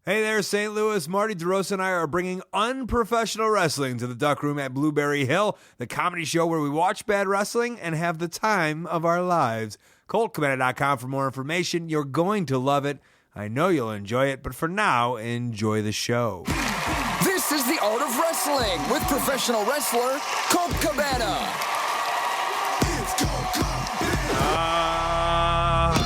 Hey there, St. Louis. Marty DeRosa and I are bringing unprofessional wrestling to the Duck Room at Blueberry Hill, the comedy show where we watch bad wrestling and have the time of our lives. ColtCabana.com for more information. You're going to love it. I know you'll enjoy it, but for now, enjoy the show. This is The Art of Wrestling with professional wrestler Colt Cabana. It's Colt Cabana.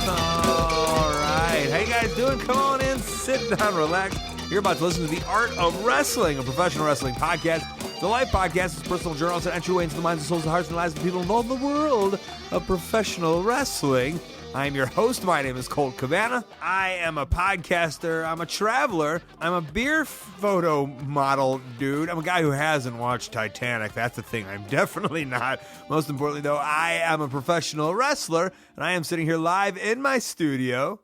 All right. How you guys doing? Come on in, sit down, relax. You're about to listen to The Art of Wrestling, a professional wrestling podcast. It's a live podcast. It's personal journals and entryway into the minds and souls and hearts and lives of people involved in the world of professional wrestling. I am your host. My name is Colt Cabana. I am a podcaster. I'm a traveler. I'm a beer photo model dude. I'm a guy who hasn't watched Titanic. That's the thing. I'm definitely not. Most importantly, though, I am a professional wrestler, and I am sitting here live in my studio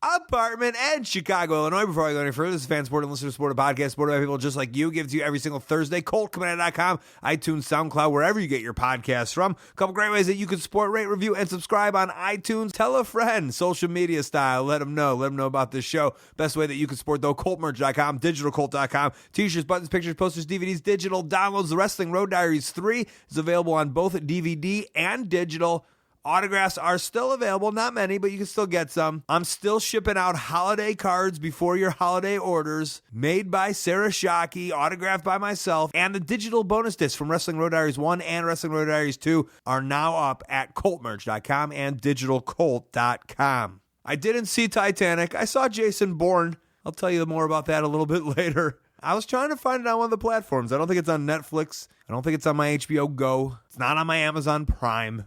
apartment in Chicago, Illinois. Before I go any further, this is Fan Sport and Listener Sport, a podcast supported by people just like you. Gives to you every single Thursday. ColtCabana.com, iTunes, SoundCloud, wherever you get your podcasts from. A couple great ways that you can support, rate, review, and subscribe on iTunes. Tell a friend, social media style. Let them know. Let them know about this show. Best way that you can support, though, ColtMerch.com, DigitalColt.com. T-shirts, buttons, pictures, posters, DVDs, digital downloads. The Wrestling Road Diaries 3 is available on both DVD and digital. Autographs are still available, not many, but you can still get some. I'm still shipping out holiday cards before your holiday orders, made by Sarah Shockey, autographed by myself, and the digital bonus discs from Wrestling Road Diaries 1 and Wrestling Road Diaries 2 are now up at ColtMerch.com and DigitalColt.com. I didn't see Titanic. I saw Jason Bourne. I'll tell you more about that a little bit later. I was trying to find it on one of the platforms. I don't think it's on Netflix. I don't think it's on my HBO Go. It's not on my Amazon Prime.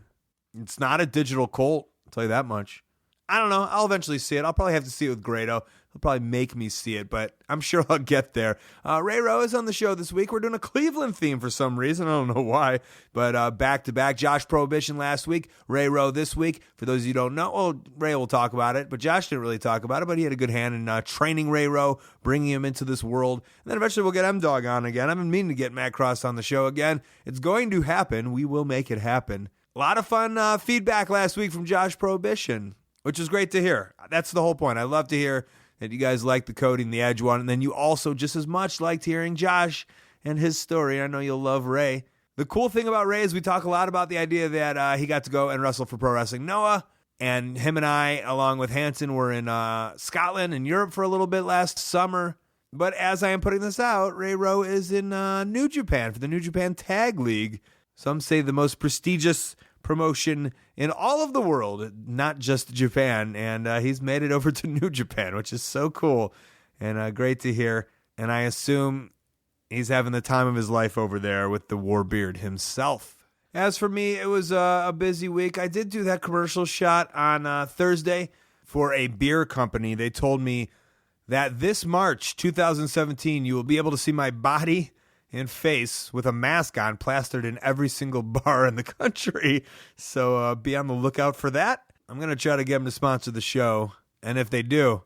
It's not a digital Colt, I'll tell you that much. I don't know. I'll eventually see it. I'll probably have to see it with Grado. He'll probably make me see it, but I'm sure I'll get there. Rowe is on the show this week. We're doing a Cleveland theme for some reason. I don't know why, but back-to-back. Josh Prohibition last week, Rowe this week. For those of you who don't know, well, Ray will talk about it, but Josh didn't really talk about it, but he had a good hand in training Rowe, bringing him into this world. And then eventually we'll get M-Dog on again. I've been meaning to get Matt Cross on the show again. It's going to happen. We will make it happen. A lot of fun feedback last week from Josh Prohibition, which is great to hear. That's the whole point. I love to hear that you guys like the Cody and the Edge one, and then you also just as much liked hearing Josh and his story. I know you'll love Ray. The cool thing about Ray is we talk a lot about the idea that he got to go and wrestle for Pro Wrestling Noah, and him and I, along with Hanson, were in Scotland and Europe for a little bit last summer. But as I am putting this out, Ray Rowe is in New Japan for the New Japan Tag League. Some say the most prestigious promotion in all of the world, not just Japan, and he's made it over to New Japan, which is so cool and great to hear. And I assume he's having the time of his life over there with the Warbeard himself. As for me, it was a busy week. I did do that commercial shot on Thursday for a beer company. They told me that this March 2017 you will be able to see my body and face with a mask on plastered in every single bar in the country. So be on the lookout for that. I'm going to try to get them to sponsor the show. And if they do,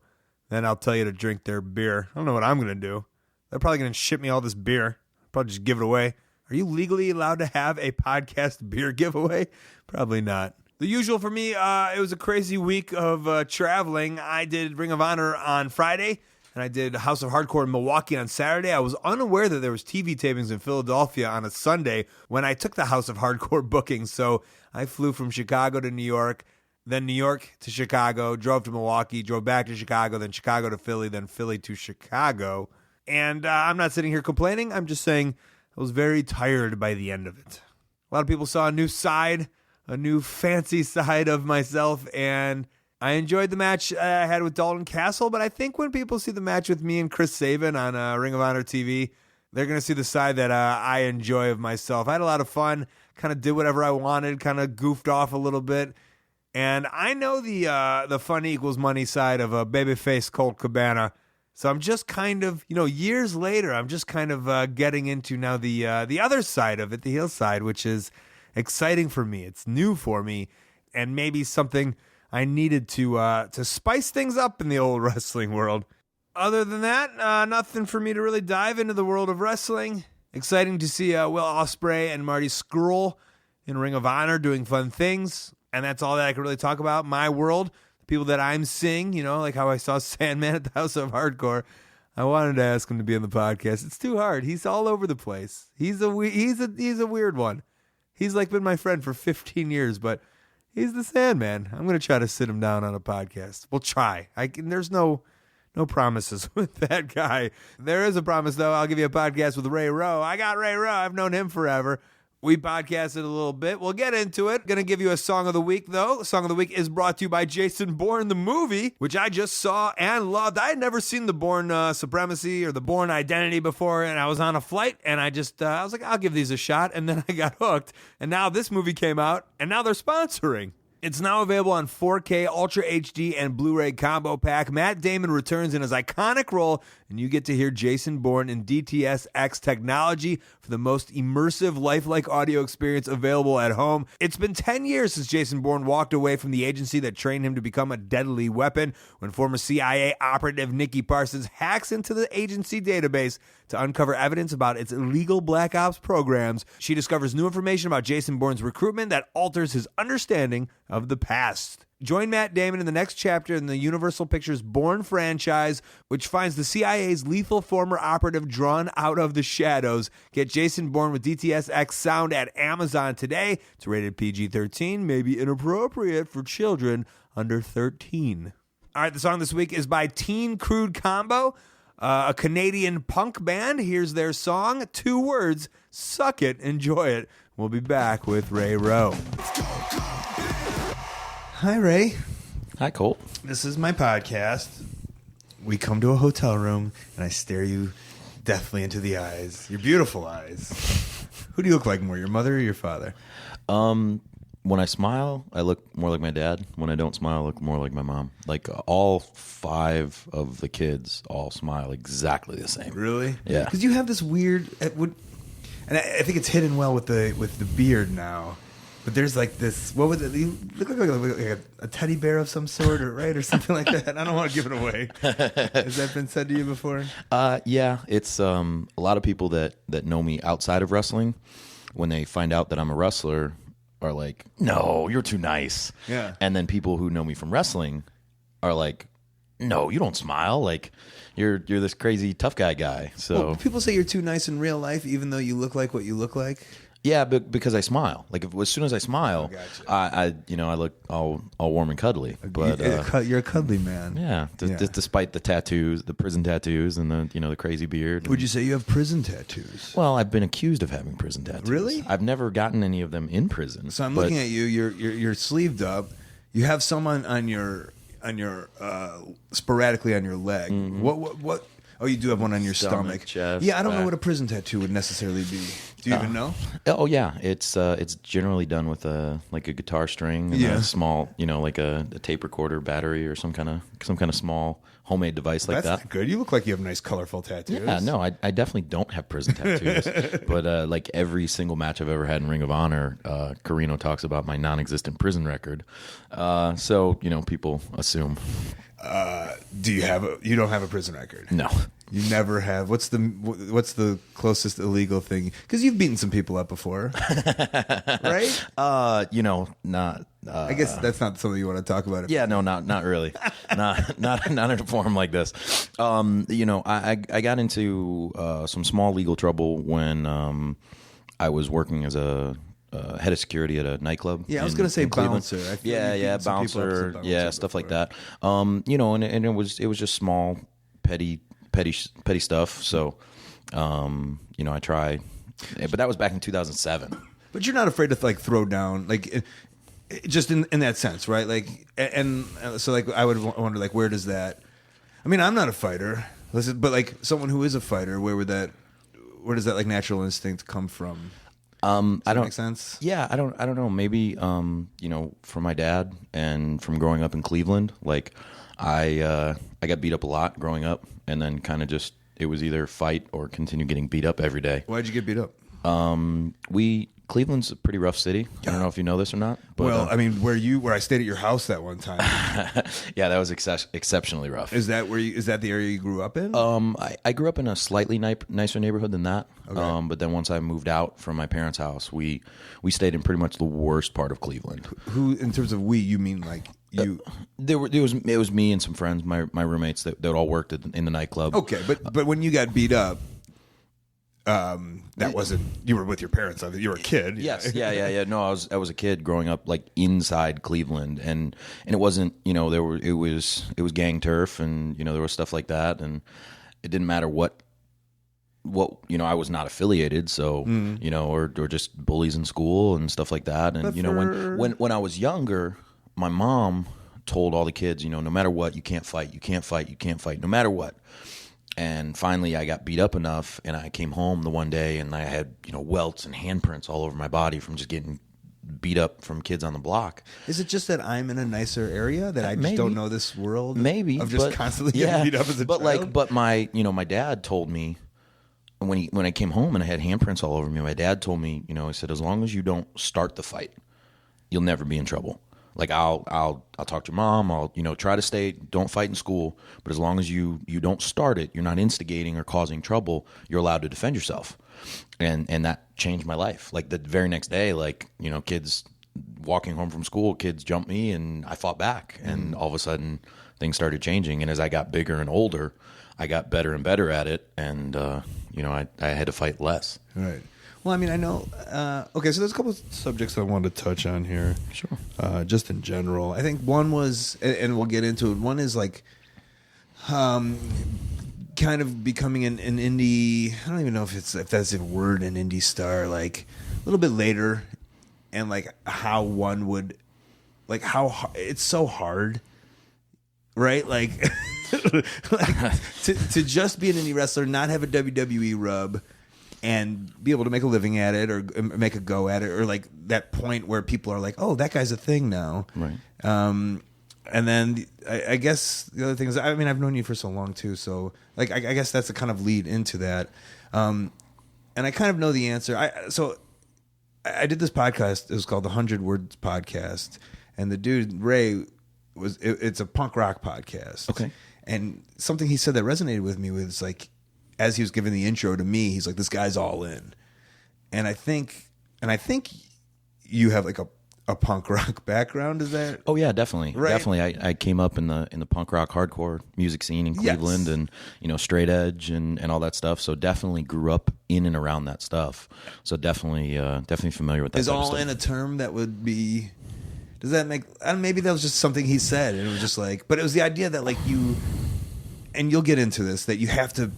then I'll tell you to drink their beer. I don't know what I'm going to do. They're probably going to ship me all this beer. I'll probably just give it away. Are you legally allowed to have a podcast beer giveaway? Probably not. The usual for me, it was a crazy week of traveling. I did Ring of Honor on Friday, and I did House of Hardcore in Milwaukee on Saturday. I was unaware that there was TV tapings in Philadelphia on a Sunday when I took the House of Hardcore booking. So I flew from Chicago to New York, then New York to Chicago, drove to Milwaukee, drove back to Chicago, then Chicago to Philly, then Philly to Chicago. And I'm not sitting here complaining. I'm just saying I was very tired by the end of it. A lot of people saw a new side, a new fancy side of myself, and I enjoyed the match I had with Dalton Castle, but I think when people see the match with me and Chris Sabin on Ring of Honor TV, they're going to see the side that I enjoy of myself. I had a lot of fun, kind of did whatever I wanted, kind of goofed off a little bit. And I know the fun equals money side of a babyface Colt Cabana. So I'm just kind of, years later, I'm just kind of getting into now the other side of it, the heel side, which is exciting for me. It's new for me, and maybe something I needed to spice things up in the old wrestling world. Other than that, nothing for me to really dive into the world of wrestling. Exciting to see Will Ospreay and Marty Scurll in Ring of Honor doing fun things. And that's all that I can really talk about. My world, the people that I'm seeing, like how I saw Sandman at the House of Hardcore. I wanted to ask him to be on the podcast. It's too hard. He's all over the place. He's a weird one. He's like been my friend for 15 years, but he's the Sandman. I'm going to try to sit him down on a podcast. We'll try. There's no promises with that guy. There is a promise, though. I'll give you a podcast with Ray Rowe. I got Ray Rowe. I've known him forever. We podcasted a little bit. We'll get into it. Going to give you a Song of the Week, though. The Song of the Week is brought to you by Jason Bourne, the movie, which I just saw and loved. I had never seen the Bourne Supremacy or the Bourne Identity before, and I was on a flight, and I was like, I'll give these a shot, and then I got hooked. And now this movie came out, and now they're sponsoring. It's now available on 4K, Ultra HD, and Blu-ray combo pack. Matt Damon returns in his iconic role, and you get to hear Jason Bourne in DTS-X technology for the most immersive, lifelike audio experience available at home. It's been 10 years since Jason Bourne walked away from the agency that trained him to become a deadly weapon when former CIA operative Nikki Parsons hacks into the agency database to uncover evidence about its illegal black ops programs. She discovers new information about Jason Bourne's recruitment that alters his understanding of the past. Join Matt Damon in the next chapter in the Universal Pictures Bourne franchise, which finds the CIA's lethal former operative drawn out of the shadows. Get Jason Bourne with DTS-X sound at Amazon today. It's rated PG-13, maybe inappropriate for children under 13. All right, the song this week is by Teen Crude Combo, a Canadian punk band. Here's their song, 2 words, Suck It, enjoy it. We'll be back with Ray Rowe. Hi, Ray. Hi, Colt. This is my podcast. We come to a hotel room, and I stare you deathly into the eyes. Your beautiful eyes. Who do you look like more, your mother or your father? When I smile, I look more like my dad. When I don't smile, I look more like my mom. Like all 5 of the kids all smile exactly the same. Really? Yeah. Because you have this weird, and I think it's hidden well with the beard now. But there's like this, what was it? You look like a teddy bear of some sort, or something like that. I don't want to give it away. Has that been said to you before? Yeah. It's a lot of people that know me outside of wrestling, when they find out that I'm a wrestler, are like, no, you're too nice. Yeah. And then people who know me from wrestling are like, no, you don't smile. Like, you're this crazy tough guy. So well, people say you're too nice in real life, even though you look like what you look like. Yeah, because I smile. Like as soon as I smile, gotcha. I look all warm and cuddly. But you're a cuddly man. Yeah, despite the tattoos, the prison tattoos, and the crazy beard. Would you say you have prison tattoos? Well, I've been accused of having prison tattoos. Really? I've never gotten any of them in prison. So I'm looking at you. You're sleeved up. You have some on your sporadically on your leg. Mm-hmm. What? Oh, you do have one on your stomach. Chest, yeah, I don't know back. what a prison tattoo would necessarily be. Do you even know? Oh yeah, it's generally done with a guitar string and a small, like a tape recorder battery or some kind of small homemade device like That's that. Not good. You look like you have nice, colorful tattoos. Yeah, no, I definitely don't have prison tattoos. But like every single match I've ever had in Ring of Honor, Carino talks about my non-existent prison record. So people assume. You don't have a prison record? No. You never have. What's the closest illegal thing? Because you've beaten some people up before, right? Not. I guess that's not something you want to talk about. Yeah, no, not really. not in a forum like this. I got into some small legal trouble when I was working as a head of security at a nightclub. Yeah, I was going to say bouncer. Bouncer. Yeah, stuff like that. And it was just small, petty stuff. So, I tried, but that was back in 2007. But you're not afraid to throw down, just in that sense, right? And so I would wonder where does that? I mean, I'm not a fighter, but someone who is a fighter, where does that natural instinct come from? Does that make sense? Yeah, I don't know. Maybe from my dad and from growing up in Cleveland, I got beat up a lot growing up, and then kind of it was either fight or continue getting beat up every day. Why'd you get beat up? Cleveland's a pretty rough city. I don't know if you know this or not. But, Well, I mean, where I stayed at your house that one time. yeah, that was exceptionally rough. Is that the area you grew up in? I grew up in a slightly nicer neighborhood than that. Okay. But then once I moved out from my parents' house, we stayed in pretty much the worst part of Cleveland. Who, in terms of we, you mean like you? It was me and some friends, my roommates that all worked in the nightclub. Okay, but when you got beat up, that wasn't, you were with your parents. You were a kid. Yes, yeah. No, I was a kid growing up like inside Cleveland, and it wasn't, it was gang turf, and there was stuff like that, and it didn't matter what I was not affiliated, so or just bullies in school and stuff like that, and when I was younger, my mom told all the kids, no matter what, you can't fight, no matter what. And finally, I got beat up enough, and I came home the one day, and I had welts and handprints all over my body from just getting beat up from kids on the block. Is it just that I'm in a nicer area that I just don't know this world? Maybe of just constantly getting beat up as a child. But my my dad told me when I came home and I had handprints all over me. My dad told me, he said, as long as you don't start the fight, you'll never be in trouble. Like I'll talk to your mom. I'll try to don't fight in school, but as long as you don't start it, you're not instigating or causing trouble, you're allowed to defend yourself. And that changed my life. Like the very next day, kids walking home from school, kids jumped me and I fought back, and all of a sudden things started changing. And as I got bigger and older, I got better and better at it, and I had to fight less. Right. Well, I mean, I know. Okay, so there's a couple of subjects I wanted to touch on here. Sure. Just in general, I think one was, and we'll get into it. One is like, kind of becoming an indie. I don't even know if that's a word, an indie star. Like a little bit later, and like how one would, like how it's so hard, right? Like, to just be an indie wrestler, not have a WWE rub, and be able to make a living at it or make a go at it, or like that point where people are like, oh, that guy's a thing now. Right. And then I guess the other thing is, I mean, I've known you for so long too. So like, I guess that's a kind of lead into that. And I kind of know the answer. I did this podcast. It was called the 100 Words Podcast. And the dude, Ray, it's a punk rock podcast. Okay. And something he said that resonated with me was like, as he was giving the intro to me, he's like, this guy's all in. And I think you have like a punk rock background. Is that? Oh yeah, definitely. Right. Definitely. I came up in the punk rock hardcore music scene in Cleveland, yes. And straight edge and all that stuff. So definitely grew up in and around that stuff. So definitely familiar with that. Is type of all stuff. in a term that would be? Does that make? Maybe that was just something he said, and it was just like. But it was the idea that like you, and you'll get into this, that you have to.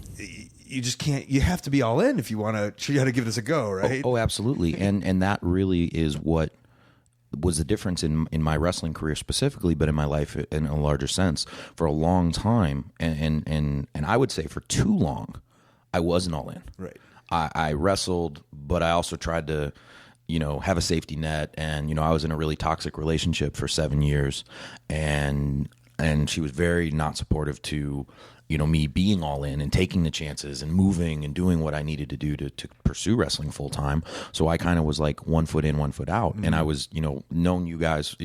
You just can't. You have to be all in if you want to. You got to give this a go, right? Oh, absolutely. And that really is what was the difference in my wrestling career specifically, but in my life in a larger sense. For a long time, and I would say for too long, I wasn't all in. Right. I wrestled, but I also tried to, have a safety net. And I was in a really toxic relationship for 7 years, and she was very not supportive to. Me being all in and taking the chances and moving and doing what I needed to do to pursue wrestling full time. So I kind of was like 1 foot in, 1 foot out. Mm-hmm. And I was, known you guys,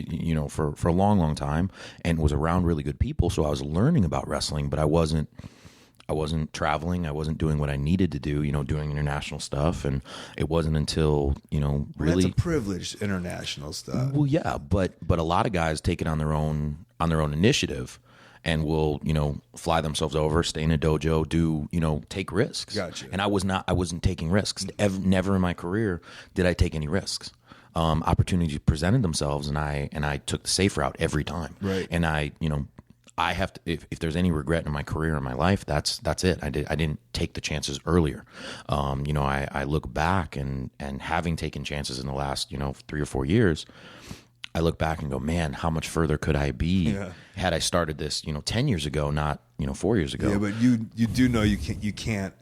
for a long, long time, and was around really good people. So I was learning about wrestling, but I wasn't traveling. I wasn't doing what I needed to do, doing international stuff. And it wasn't until, really. That's a privilege, international stuff. Well, yeah, but a lot of guys take it on their own initiative. And will, fly themselves over, stay in a dojo, do, take risks. Gotcha. And I wasn't taking risks. Never in my career did I take any risks. Opportunities presented themselves, and I took the safe route every time. Right. And I have to, if there's any regret in my career in my life, that's it. I didn't take the chances earlier. I look back and having taken chances in the last, 3 or 4 years, I look back and go, man, how much further could I be had I started this, 10 years ago, not, 4 years ago. Yeah, but you do know you can't,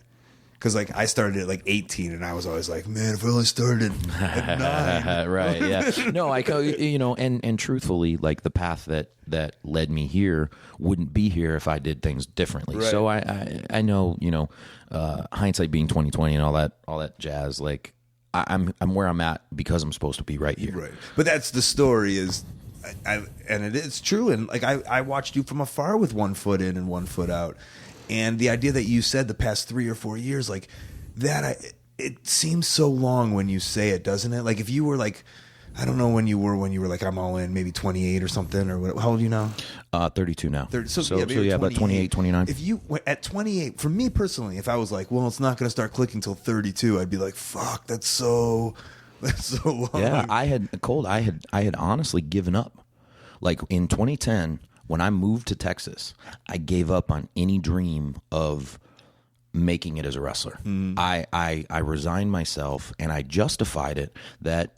because like I started at like 18, and I was always like, man, if I only started at 9. Right, yeah. No, and truthfully, like the path that led me here wouldn't be here if I did things differently. Right. So I know, hindsight being 20/20 and all that jazz, like I'm where I'm at because I'm supposed to be right here. Right. But that's the story is, and it is true. And like I watched you from afar with 1 foot in and 1 foot out, and the idea that you said the past 3 or 4 years, like that, it seems so long when you say it, doesn't it? Like if you were like, I don't know when you were like, I'm all in, maybe 28 or something, or what, how old are you now? 32 now. 30, so about 28, 29. If you at 28, for me personally, if I was like, well, it's not going to start clicking till 32, I'd be like, fuck, that's so long. Yeah, I had honestly given up. Like in 2010, when I moved to Texas, I gave up on any dream of making it as a wrestler. I resigned myself, and I justified it that,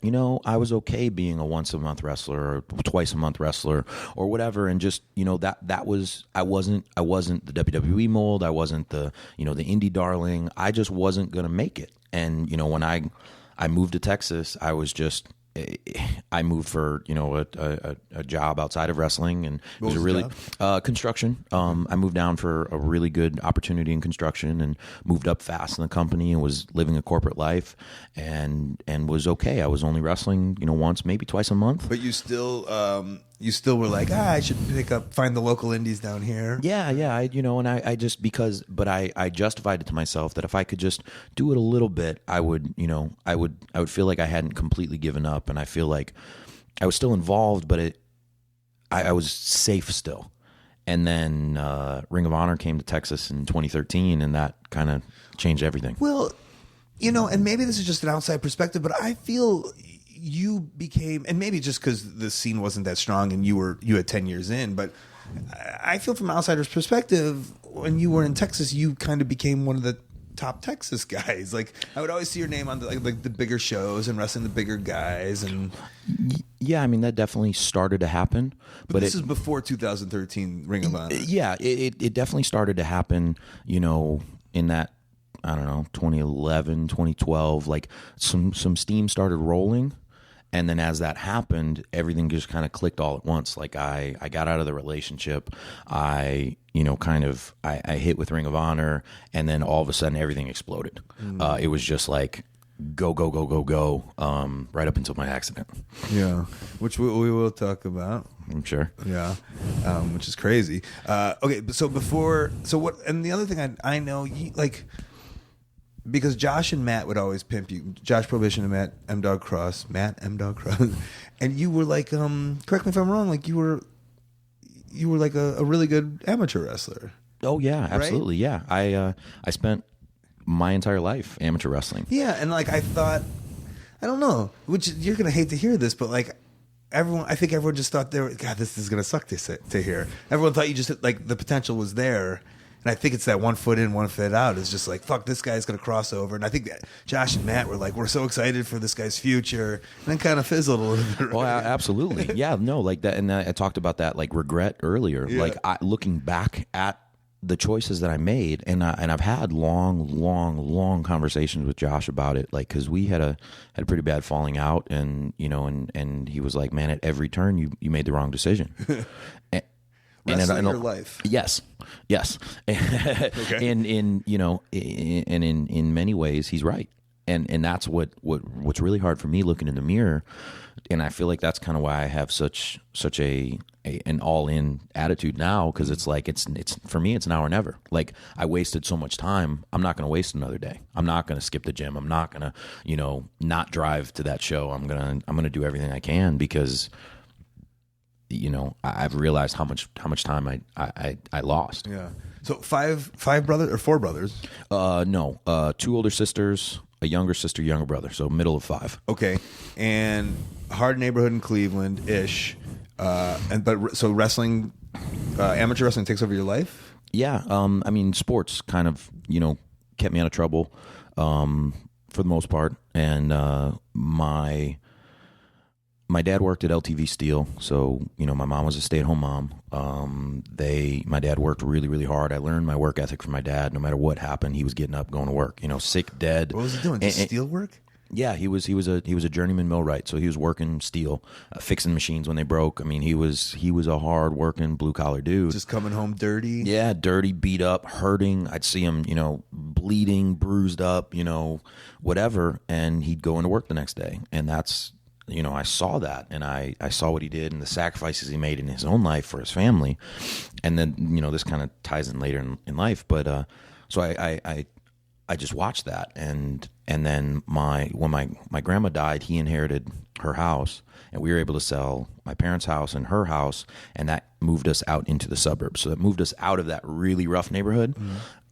I was okay being a once a month wrestler or twice a month wrestler or whatever, and just, that was, I wasn't the WWE mold, I wasn't the, the indie darling. I just wasn't going to make it. And, when I moved to Texas, I was just, I moved for a job outside of wrestling, and it was a really construction. I moved down for a really good opportunity in construction, and moved up fast in the company, and was living a corporate life, and was okay. I was only wrestling once, maybe twice a month. But you still were like, I should find the local indies down here. Yeah. I just but I justified it to myself that if I could just do it a little bit, I would feel like I hadn't completely given up, and I feel like I was still involved, but I was safe still. And then Ring of Honor came to Texas in 2013, and that kind of changed everything. Well, and maybe this is just an outside perspective, but I feel you became, and maybe just because the scene wasn't that strong and you had 10 years in, but I feel from an outsider's perspective, when you were in Texas, you kind of became one of the top Texas guys. Like I would always see your name on the bigger shows and wrestling the bigger guys. And yeah, I mean, that definitely started to happen. But this is before 2013 Ring of Honor. Yeah, it definitely started to happen, in that, I don't know, 2011, 2012, like some steam started rolling. And then as that happened, everything just kind of clicked all at once. Like I got out of the relationship. I hit with Ring of Honor, and then all of a sudden everything exploded. It was just like go, right up until my accident. Yeah, which we will talk about. I'm sure. Yeah, which is crazy. Okay, so what? And the other thing I know, because Josh and Matt would always pimp you. Josh Prohibition and Matt M. Dog Cross. And you were like, correct me if I'm wrong, like you were like a really good amateur wrestler. Oh yeah, absolutely. Right? Yeah. I spent my entire life amateur wrestling. Yeah, and like I thought, I don't know, which you're gonna hate to hear this, but like I think everyone just thought God, this is gonna suck to hear. Everyone thought you just like the potential was there. And I think it's that 1 foot in, 1 foot out. It's just like, fuck, this guy's going to cross over. And I think that Josh and Matt were like, we're so excited for this guy's future. And then kind of fizzled a little bit. Right? Oh, absolutely. Yeah, no, like that. And I talked about that, like regret earlier. Yeah. Like looking back at the choices that I made. And I've had long conversations with Josh about it. Like, because we had a pretty bad falling out. And, and he was like, man, at every turn, you made the wrong decision. Wrestling your life. Yes. Okay. And in many ways, he's right. And that's what's really hard for me looking in the mirror. And I feel like that's kind of why I have such an all-in attitude now, because it's like it's for me, it's now or never. Like I wasted so much time, I'm not going to waste another day. I'm not going to skip the gym. I'm not going to not drive to that show. I'm gonna do everything I can, because I've realized how much time I lost. Yeah. So five brothers or four brothers? No, 2 older sisters, a younger sister, younger brother. So middle of 5. Okay. And hard neighborhood in Cleveland ish. So wrestling, amateur wrestling takes over your life? Yeah. I mean, sports kind of, kept me out of trouble, for the most part. And, my dad worked at LTV Steel, so my mom was a stay-at-home mom. My dad worked really, really hard. I learned my work ethic from my dad. No matter what happened, he was getting up, going to work. Sick, dead. What was he doing? Just steel work? Yeah, he was a journeyman millwright, so he was working steel, fixing machines when they broke. I mean, he was a hard working blue collar dude. Just coming home dirty. Yeah, dirty, beat up, hurting. I'd see him, bleeding, bruised up, whatever, and he'd go into work the next day. And that's, I saw that, and I saw what he did and the sacrifices he made in his own life for his family. And then, this kind of ties in later in life. But so I just watched that. And then when my grandma died, he inherited her house, and we were able to sell my parents' house and her house, and that moved us out into the suburbs. So that moved us out of that really rough neighborhood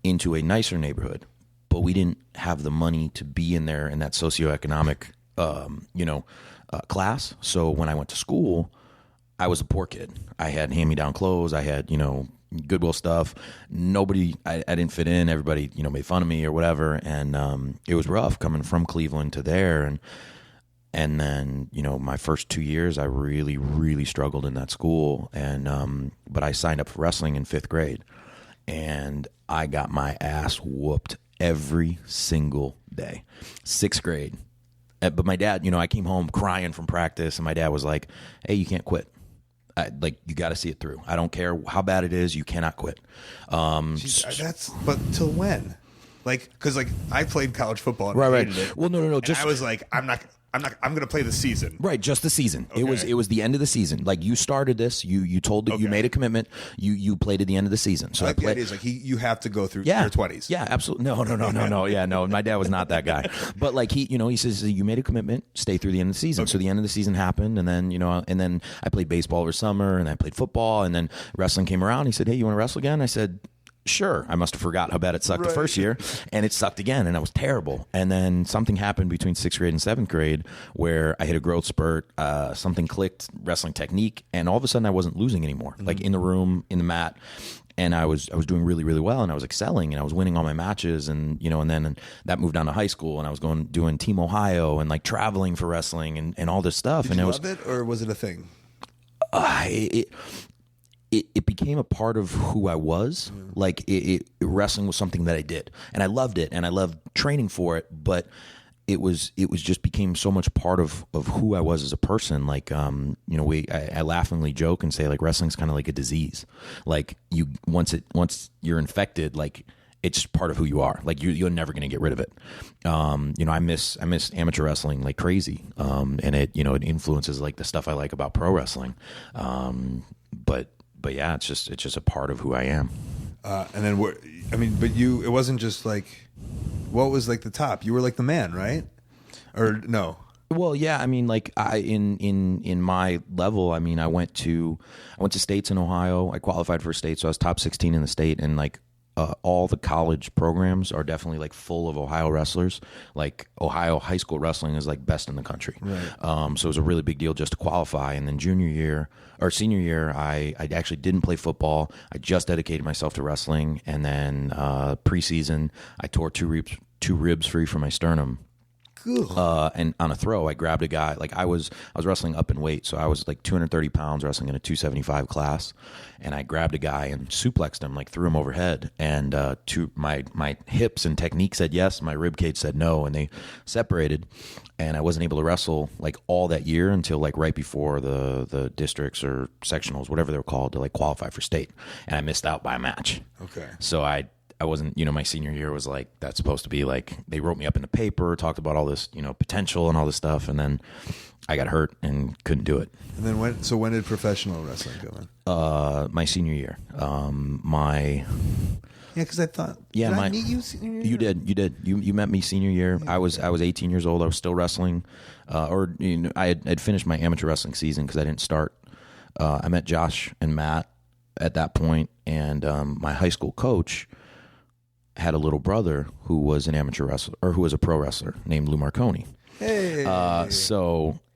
into a nicer neighborhood. But we didn't have the money to be in there in that socioeconomic, class. So when I went to school, I was a poor kid. I had hand-me-down clothes. I had, Goodwill stuff. I didn't fit in. Everybody, made fun of me or whatever. And it was rough coming from Cleveland to there. And then, my first 2 years, I really, really struggled in that school. And but I signed up for wrestling in 5th grade, and I got my ass whooped every single day. 6th grade. But my dad, I came home crying from practice, and my dad was like, "Hey, you can't quit. You got to see it through. I don't care how bad it is. You cannot quit." But till when? Because I played college football and I hated it. Well, no. I was like, I'm going to play the season. Right, just the season. Okay. It was the end of the season. Like, you started this. You told that you made a commitment. You played at the end of the season. So I the played. idea is you have to go through your 20s. Yeah, absolutely. No. Yeah, no. My dad was not that guy. But he says, you made a commitment. Stay through the end of the season. Okay. So the end of the season happened, and then I played baseball over summer, and I played football, and then wrestling came around. He said, "Hey, you want to wrestle again?" I said, "Sure." I must have forgot how bad it sucked the first year, and it sucked again, and I was terrible. And then something happened between 6th grade and 7th grade where I hit a growth spurt. Something clicked, wrestling technique, and all of a sudden I wasn't losing anymore. Mm-hmm. Like in the room, in the mat, and I was doing really, really well, and I was excelling, and I was winning all my matches, and and then that moved on to high school, and I was doing Team Ohio and traveling for wrestling and all this stuff. Did and you it love it, or was it a thing? It became a part of who I was. Wrestling was something that I did, and I loved it, and I loved training for it. But it was just became so much part of who I was as a person. I laughingly joke and say wrestling's kind of like a disease. Once you're infected, it's just part of who you are. You're never going to get rid of it. I miss amateur wrestling like crazy, and it influences the stuff I like about pro wrestling. But yeah, it's just a part of who I am. And then it wasn't just what was the top? You were the man, right? Or no? Well, yeah. In my level, I went to states in Ohio. I qualified for a state, so I was top 16 in the state, and all the college programs are definitely full of Ohio wrestlers. Ohio high school wrestling is best in the country. Right. So it was a really big deal just to qualify. And then senior year, I actually didn't play football. I just dedicated myself to wrestling. And then preseason, I tore two ribs free from my sternum. And on a throw, I grabbed a guy. I was wrestling up in weight, so I was 230 pounds wrestling in a 275 class, and I grabbed a guy and suplexed him, threw him overhead. And my hips and technique said yes, my rib cage said no, and they separated. And I wasn't able to wrestle all that year until right before the districts or sectionals, whatever they were called, to qualify for state, and I missed out by a match. Okay, so I wasn't, my senior year was that's supposed to be they wrote me up in the paper, talked about all this, potential and all this stuff. And then I got hurt and couldn't do it. And then when did professional wrestling come in? My senior year. Because I thought, did I meet you senior year? You did. You met me senior year. Yeah. I was 18 years old. I was still wrestling. I had finished my amateur wrestling season because I didn't start. I met Josh and Matt at that point, and my high school coach had a little brother who was an amateur wrestler, or who was a pro wrestler, named Lou Marconi. Hey.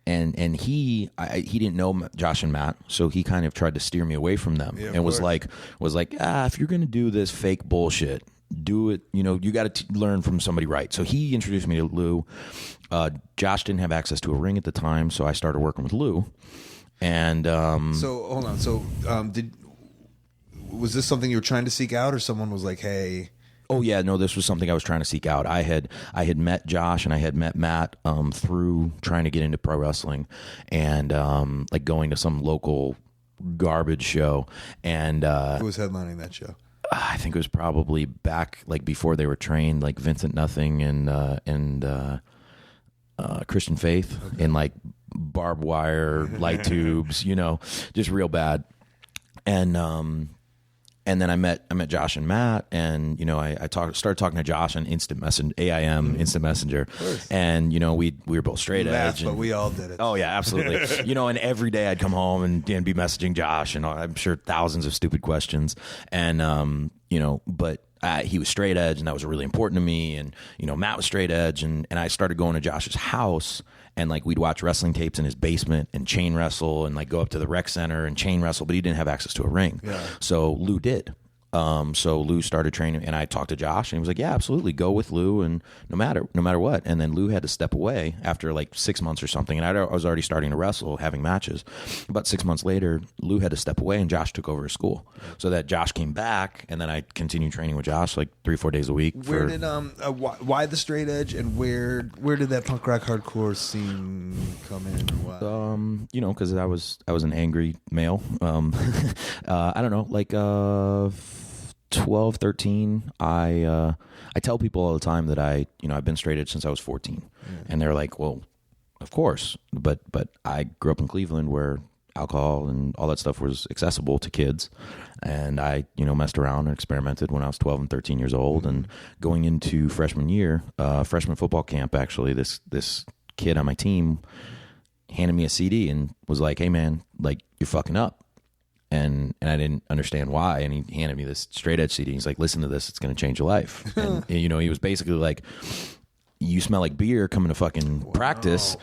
And he didn't know Josh and Matt, so he kind of tried to steer me away from them, and was like, if you're gonna do this fake bullshit, do it. You got to learn from somebody right. So he introduced me to Lou. Josh didn't have access to a ring at the time, so I started working with Lou. And so hold on. So was this something you were trying to seek out, or someone was like, hey? Oh yeah, no, this was something I was trying to seek out. I had met Josh and I had met Matt through trying to get into pro wrestling, and going to some local garbage show. And who was headlining that show? I think it was probably back like before they were trained, like Vincent Nothing and Christian Faith in like barbed wire light tubes, just real bad. And then I met Josh and Matt, and I started talking to Josh on Instant Messenger, AIM, Instant Messenger, and we were both straight edge, but we all did it. Oh yeah, absolutely. And every day I'd come home and be messaging Josh, and I'm sure thousands of stupid questions, and but he was straight edge, and that was really important to me, and Matt was straight edge, and I started going to Josh's house. And like we'd watch wrestling tapes in his basement and chain wrestle and like go up to the rec center and chain wrestle, but he didn't have access to a ring. Yeah. So Lou did. So Lou started training, and I talked to Josh, and he was like, "Yeah, absolutely, go with Lou, and no matter what." And then Lou had to step away after like 6 months or something, and I was already starting to wrestle, having matches. About 6 months later, Lou had to step away, and Josh took over his school. So that Josh came back, and then I continued training with Josh like 3-4 days a week. Where did why the straight edge, and where did that punk rock hardcore scene come in? Why? Because I was an angry male. I don't know, like 12, 13, I tell people all the time that I've been straight edge since I was 14. And they're like, well, of course, but I grew up in Cleveland where alcohol and all that stuff was accessible to kids, and I messed around and experimented when I was 12 and 13 years old. And going into freshman year, freshman football camp, actually, this kid on my team handed me a CD and was like, "Hey man, like, you're fucking up." And I didn't understand why. And he handed me this straight edge CD. He's like, "Listen to this. It's going to change your life." And, he was basically like, "You smell like beer coming to fucking practice."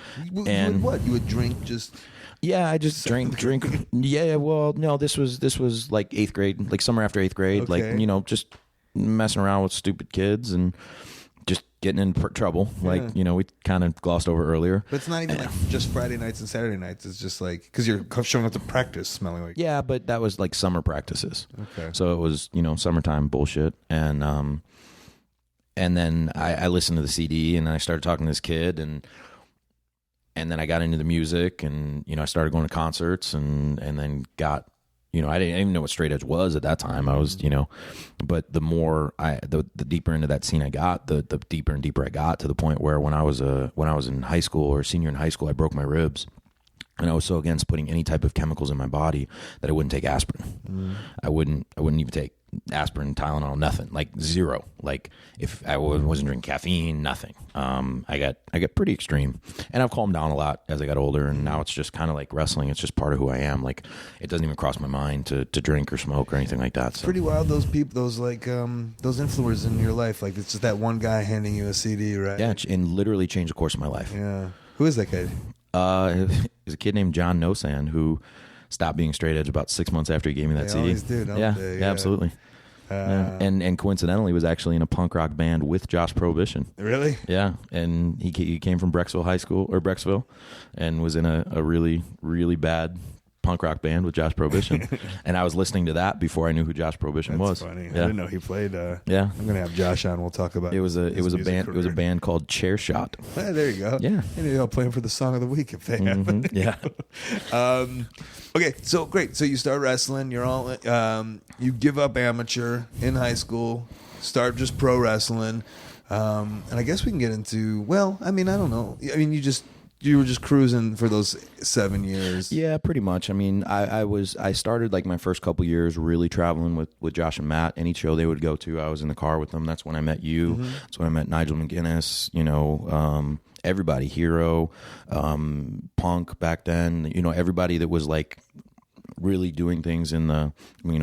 And what? You would drink just... Yeah, I just drink. Yeah, well, no, this was like 8th grade, like summer after 8th grade. Okay. Like, just messing around with stupid kids and just getting in trouble. Like, we kind of glossed over earlier. But it's not even like just Friday nights and Saturday nights. It's just like, because you're showing up to practice smelling like... Yeah, but that was like summer practices. Okay. So it was, summertime bullshit. And then I listened to the CD, and I started talking to this kid, and then I got into the music, and, I started going to concerts, and then got... I didn't even know what straight edge was at that time. I was, but the more the deeper into that scene I got, the deeper and deeper I got, to the point where when I was in high school or senior in high school, I broke my ribs, and I was so against putting any type of chemicals in my body that I wouldn't take aspirin. I wouldn't even take aspirin, Tylenol, nothing, like zero. Like if I wasn't drinking caffeine, nothing. I got pretty extreme, and I've calmed down a lot as I got older, and now it's just kind of like wrestling. It's just part of who I am. Like it doesn't even cross my mind to drink or smoke or anything like that. So. Pretty wild. Those people, those influencers in your life. Like it's just that one guy handing you a CD, right? Yeah, and literally changed the course of my life. Yeah. Who is that kid? There's a kid named John Nosan who stopped being straight edge about 6 months after he gave me that CD. Always do, don't they? Yeah, absolutely. And coincidentally was actually in a punk rock band with Josh Prohibition. Really? Yeah, and he came from Brecksville, and was in a really, really bad punk rock band with Josh Prohibition. And I was listening to that before I knew who Josh Prohibition was. That's funny. Yeah. I didn't know he played. Yeah, I'm gonna have Josh on. We'll talk about. It was a band called Chair Shot. Hey, there you go. Yeah, maybe I'll play him for the song of the week if they have it. Yeah. Okay, so great. So you start wrestling. You're all. You give up amateur in high school. Start just pro wrestling. And I guess we can get into. Well, I mean, I don't know. I mean, you were just cruising for those 7 years. Yeah, pretty much. I mean, I started like my first couple years really traveling with Josh and Matt. Any show they would go to, I was in the car with them. That's when I met you. Mm-hmm. That's when I met Nigel McGuinness, everybody, Hero, Punk back then, everybody that was like really doing things in the,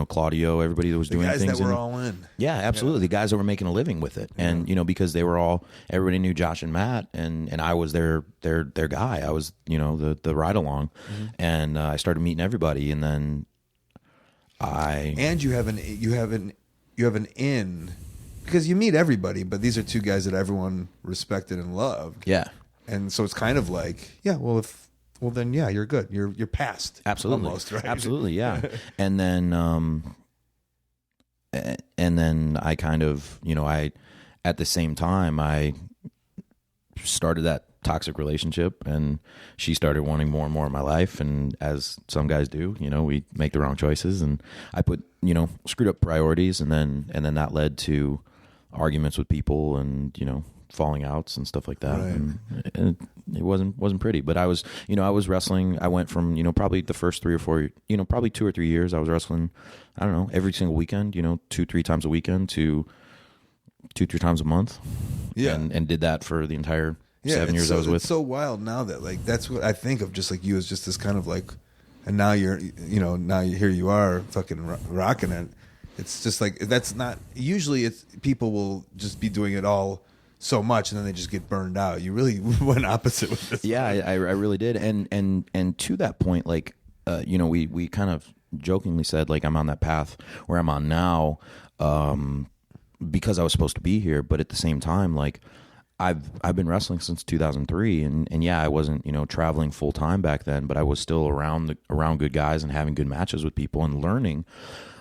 Claudio, everybody that was doing guys things that were all in. Yeah, absolutely. The guys that were making a living with it. And, because they were everybody knew Josh and Matt, and I was their guy. I was, the ride along. Mm-hmm. And I started meeting everybody, and then And you have an in, because you meet everybody, but these are two guys that everyone respected and loved. Yeah. And so it's kind of like, then you're good. You're past. Absolutely. Almost, right? Absolutely, yeah. And then I kind of, I at the same time I started that toxic relationship, and she started wanting more and more of my life. And as some guys do, we make the wrong choices, and I put, screwed up priorities, and then that led to arguments with people and, falling outs and stuff like that. Right. And it wasn't pretty, but I was wrestling. I went from, probably the first 3 or 4, probably 2 or 3 years I was wrestling, I don't know, every single weekend, 2-3 times a weekend to 2-3 times a month. Yeah. And did that for the entire 7 years I was with. It's so wild now that that's what I think of, just like you as just this kind of and now you're, here you are fucking rocking it. It's just like, that's not, usually it's people will just be doing it all so much and then they just get burned out. You really went opposite with this. Yeah, I really did. And to that point, we kind of jokingly said, I'm on that path where I'm on now, because I was supposed to be here. But at the same time, I've been wrestling since 2003, and yeah, I wasn't, traveling full time back then, but I was still around good guys and having good matches with people and learning.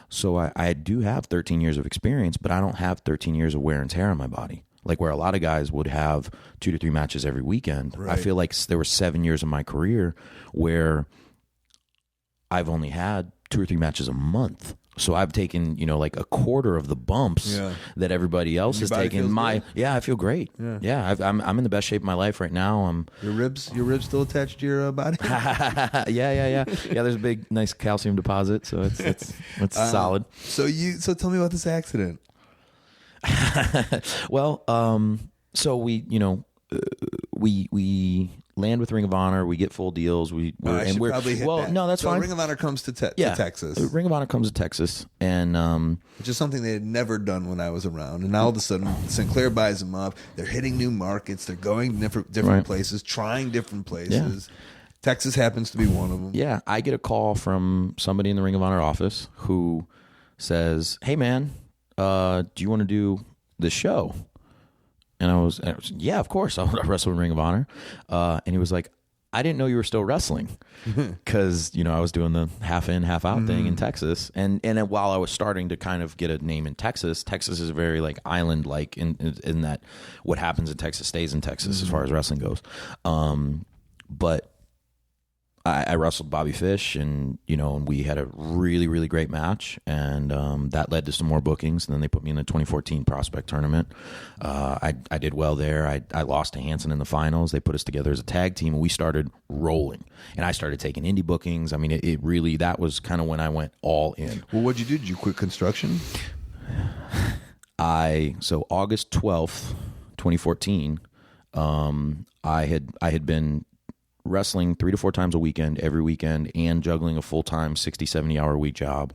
So I do have 13 years of experience, but I don't have 13 years of wear and tear on my body. Where a lot of guys would have 2 to 3 matches every weekend. Right. I feel like there were 7 years of my career where I've only had 2 or 3 matches a month. So I've taken, a quarter of the bumps that everybody else has taken. I feel great. Yeah, I'm in the best shape of my life right now. Your ribs still attached to your body? Yeah. There's a big, nice calcium deposit, so it's solid. So tell me about this accident. Well, so we land with Ring of Honor. We get full deals. That's fine. Ring of Honor comes to Texas. Ring of Honor comes to Texas, and which is something they had never done when I was around. And now all of a sudden, Sinclair buys them up. They're hitting new markets. They're going different places, trying different places. Yeah. Texas happens to be one of them. Yeah, I get a call from somebody in the Ring of Honor office who says, "Hey, man, do you want to do this show?" And I was, yeah, of course, I'll wrestle in Ring of Honor. And he was like, "I didn't know you were still wrestling," because I was doing the half in, half out thing in Texas. And while I was starting to kind of get a name in Texas is very island in that what happens in Texas stays in Texas as far as wrestling goes. But I wrestled Bobby Fish, and and we had a really, really great match, and that led to some more bookings. And then they put me in the 2014 Prospect Tournament. I did well there. I lost to Hanson in the finals. They put us together as a tag team, and we started rolling. And I started taking indie bookings. I mean, it really, that was kind of when I went all in. Well, what'd you do? Did you quit construction? So August 12th, 2014, I had been wrestling 3 to 4 times a weekend, every weekend, and juggling a full-time 60, 70-hour a week job.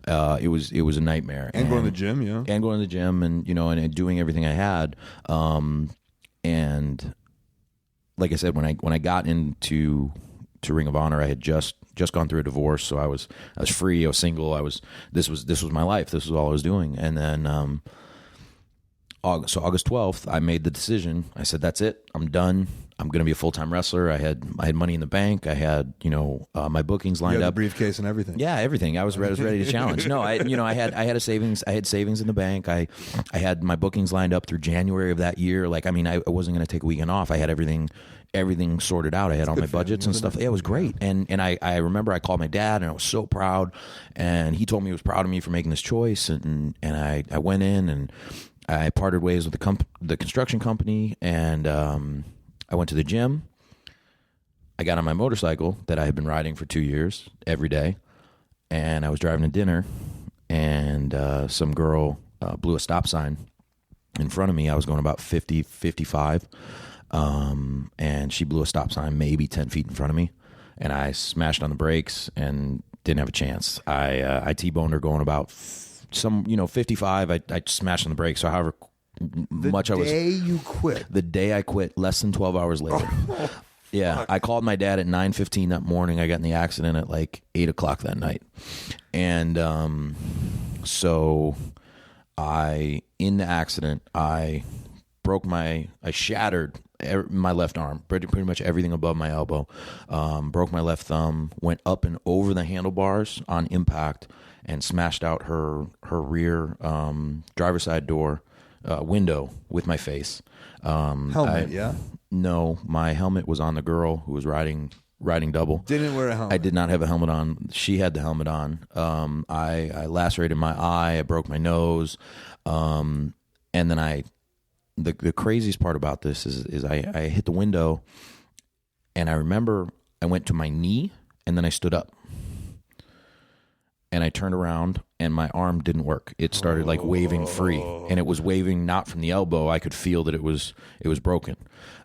It was a nightmare. And going to the gym, yeah. And going to the gym, and and doing everything I had. And like I said, when I got into Ring of Honor, I had just gone through a divorce, so I was free, I was single, this was my life, this was all I was doing. And then August 12th, I made the decision. I said, that's it, I'm done. I'm going to be a full-time wrestler. I had money in the bank. I had, my bookings lined up. The briefcase and everything. Yeah, everything. I was ready to challenge. No, I had a savings. I had savings in the bank. I had my bookings lined up through January of that year. I wasn't going to take a weekend off. I had everything sorted out. I had all my budgets and stuff. Yeah, it was great. And I remember I called my dad, and I was so proud. And he told me he was proud of me for making this choice. And I went in, and I parted ways with the construction company, and I went to the gym. I got on my motorcycle that I had been riding for 2 years every day, and I was driving to dinner, and some girl blew a stop sign in front of me. I was going about 50, 55, and she blew a stop sign maybe 10 feet in front of me, and I smashed on the brakes and didn't have a chance. I T-boned her going about 55. I smashed on the brakes, so however much I was. The day I quit, less than 12 hours later. Yeah, I called my dad at 9:15 that morning. I got in the accident at 8 o'clock that night, and so in the accident, I shattered my left arm, pretty much everything above my elbow. Broke my left thumb, went up and over the handlebars on impact, and smashed out her rear driver's side door. window with my face. Helmet, yeah? No, my helmet was on the girl who was riding double. Didn't wear a helmet. I did not have a helmet on. She had the helmet on. I lacerated my eye. I broke my nose. And then the craziest part about this is I hit the window, and I remember I went to my knee, and then I stood up. And I turned around, and my arm didn't work. It started like waving free, and it was waving not from the elbow. I could feel that it was broken.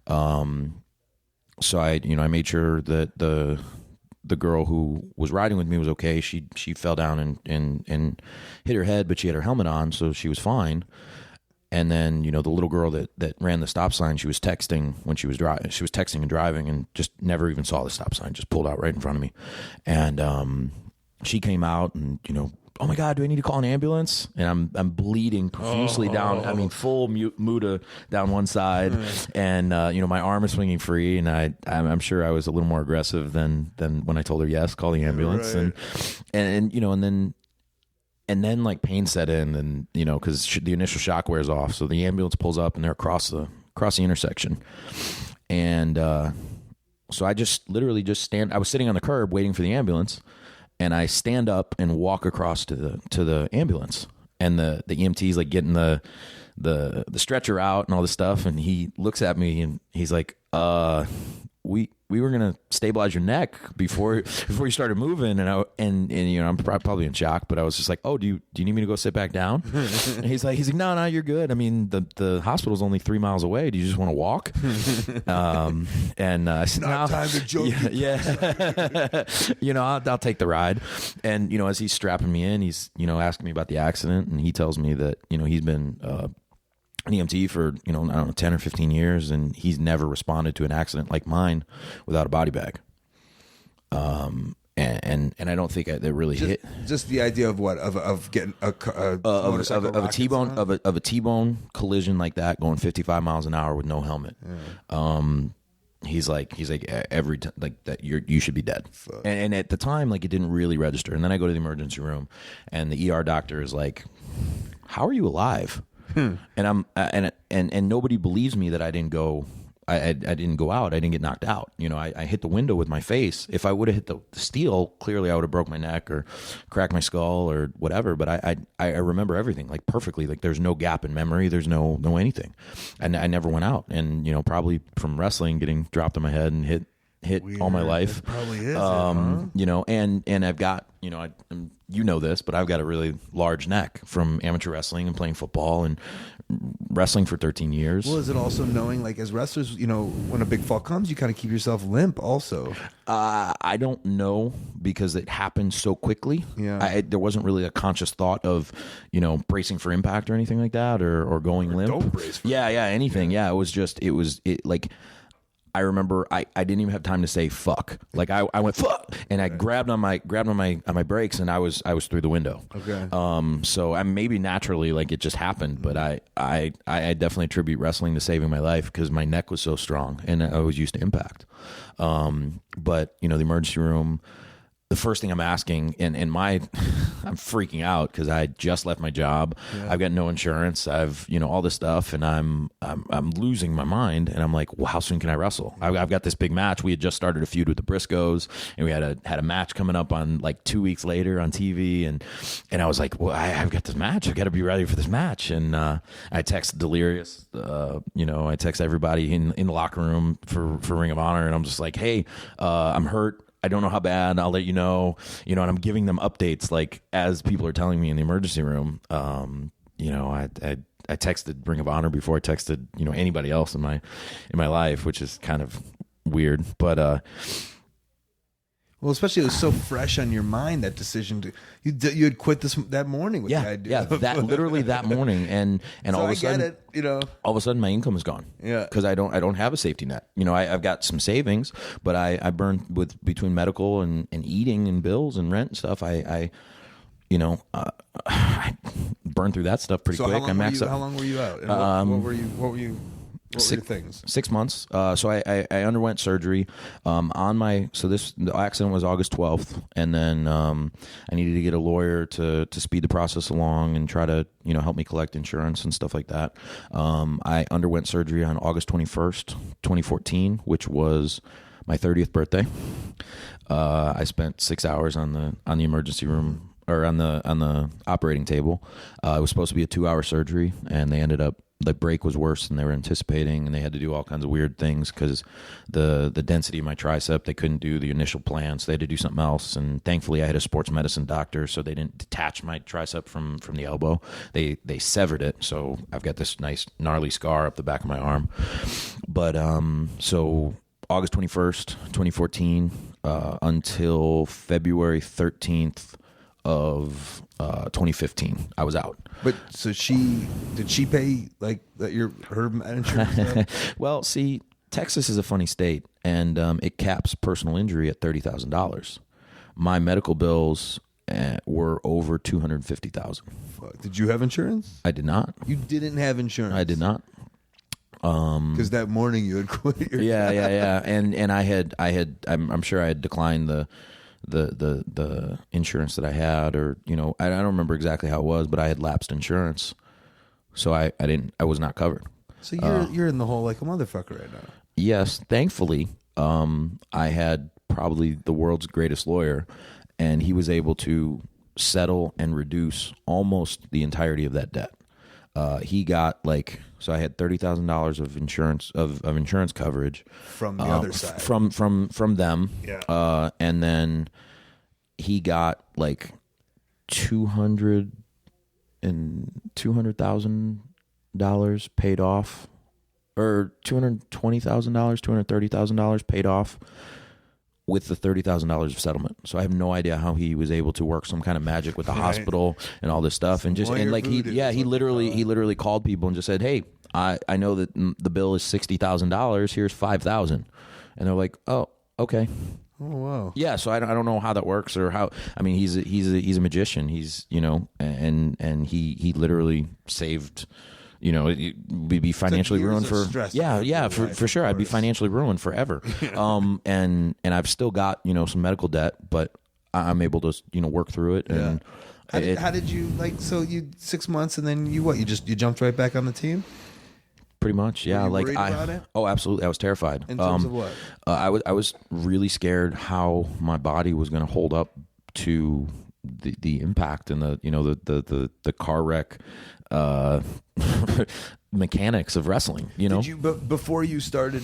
So I made sure that the girl who was riding with me was okay. She fell down and hit her head, but she had her helmet on, so she was fine. And then, the little girl that ran the stop sign, she was texting when she was driving. She was texting and driving, and just never even saw the stop sign. Just pulled out right in front of me, and she came out and, oh my God, do I need to call an ambulance? And I'm bleeding profusely down. I mean, full Muda down one side, and my arm is swinging free, and I'm sure I was a little more aggressive than when I told her yes, call the ambulance, right. and then like pain set in, and because the initial shock wears off, so the ambulance pulls up and they're across the intersection, and so I just literally stand. I was sitting on the curb waiting for the ambulance. And I stand up and walk across to the ambulance, and the EMT's like getting the stretcher out and all this stuff, and he looks at me and he's like, we were gonna stabilize your neck before you started moving, and I'm probably in shock, but I was just like, oh, do you need me to go sit back down? And he's like, no, you're good. I mean, the hospital's only 3 miles away. Do you just want to walk? And I said, not time to joke. Yeah. I'll take the ride. And as he's strapping me in, he's asking me about the accident, and he tells me that he's been an EMT for, 10 or 15 years, and he's never responded to an accident like mine without a body bag. And I don't think that really hit. Just the idea of what of getting a T-bone of a T-bone collision like that, going 55 miles an hour with no helmet. Yeah. He's like every time like that you should be dead. And at the time, like, it didn't really register. And then I go to the emergency room, and the ER doctor is like, "How are you alive?" And I'm and nobody believes me that I didn't go. I didn't go out. I didn't get knocked out. I hit the window with my face. If I would have hit the steel, clearly I would have broke my neck or cracked my skull or whatever. But I remember everything like perfectly. Like, there's no gap in memory. There's no anything. And I never went out. And probably from wrestling, getting dropped on my head and hit Weird. all my life. It probably is. And I've got, this, but I've got a really large neck from amateur wrestling and playing football and wrestling for 13 years. Well, is it also knowing, like, as wrestlers, when a big fall comes, you kind of keep yourself limp also? I don't know, because it happened so quickly. Yeah. There wasn't really a conscious thought of, bracing for impact or anything like that, or going limp. Don't brace for anything. Yeah, it was like, I remember I didn't even have time to say fuck. Like, I went fuck, and I grabbed on my brakes, and I was through the window. Okay. So I maybe naturally, like, it just happened, but I definitely attribute wrestling to saving my life, because my neck was so strong and I was used to impact. But the emergency room, the first thing I'm asking, and I'm freaking out because I just left my job. Yeah. I've got no insurance. I've all this stuff, and I'm losing my mind. And I'm like, well, how soon can I wrestle? I've got this big match. We had just started a feud with the Briscoes, and we had a match coming up on like 2 weeks later on TV. And I was like, well, I've got this match. I've got to be ready for this match. And I text Delirious. I text everybody in the locker room for Ring of Honor, and I'm just like, hey, I'm hurt. I don't know how bad. I'll let you know. And I'm giving them updates, like, as people are telling me in the emergency room. I texted Ring of Honor before I texted anybody else in my life, which is kind of weird. But well, especially it was so fresh on your mind, that decision to you had quit that morning with the idea. Yeah, that literally that morning, and so all of a sudden, all of a sudden my income is gone. Yeah, because I don't have a safety net. I've got some savings, but I burned between medical and eating and bills and rent and stuff. I burned through that stuff pretty quick. How long were you out? And what were you? What were your things? 6 months. So I underwent surgery the accident was August 12th, and then I needed to get a lawyer to speed the process along and try to help me collect insurance and stuff like that. I underwent surgery on August 21st, 2014, which was my 30th birthday. I spent 6 hours on the emergency room, or on the operating table. It was supposed to be a 2-hour surgery, and they ended up, the break was worse than they were anticipating, and they had to do all kinds of weird things because the density of my tricep, they couldn't do the initial plan, so they had to do something else. And thankfully, I had a sports medicine doctor, so they didn't detach my tricep from the elbow. They severed it, so I've got this nice gnarly scar up the back of my arm. But so August 21st, 2014, until February 13th of 2015, I was out. But so did she pay like her insurance? Well, see, Texas is a funny state, and it caps personal injury at $30,000. My medical bills were over $250,000. Did you have insurance? I did not. You didn't have insurance. I did not. Because that morning you had quit your yeah, and I'm sure I had declined the insurance that I had, or I don't remember exactly how it was, but I had lapsed insurance, so I was not covered. So you're in the hole like a motherfucker right now. Yes, thankfully, I had probably the world's greatest lawyer, and he was able to settle and reduce almost the entirety of that debt. He got so I had $30,000 of insurance of insurance coverage from the other side, from them. Yeah. And then he got like $200,000 paid off, or $220,000, $230,000 paid off with the $30,000 of settlement. So I have no idea how he was able to work some kind of magic with the hospital and all this stuff. And he literally called people and just said, "Hey, I know that the bill is $60,000. Here's $5,000," and they're like, "Oh, okay." Oh wow. Yeah, so I don't know how that works, or how. I mean, he's a magician. He's and he literally saved. We'd be financially ruined for for sure. I'd be financially ruined forever. And I've still got some medical debt, but I'm able to work through it. And how did you So you 6 months, and then you jumped right back on the team? Pretty much, yeah. Were you worried about it? Oh, absolutely. I was terrified. In terms of what? I was really scared how my body was going to hold up to the impact and the car wreck mechanics of wrestling. Did you, but before you started,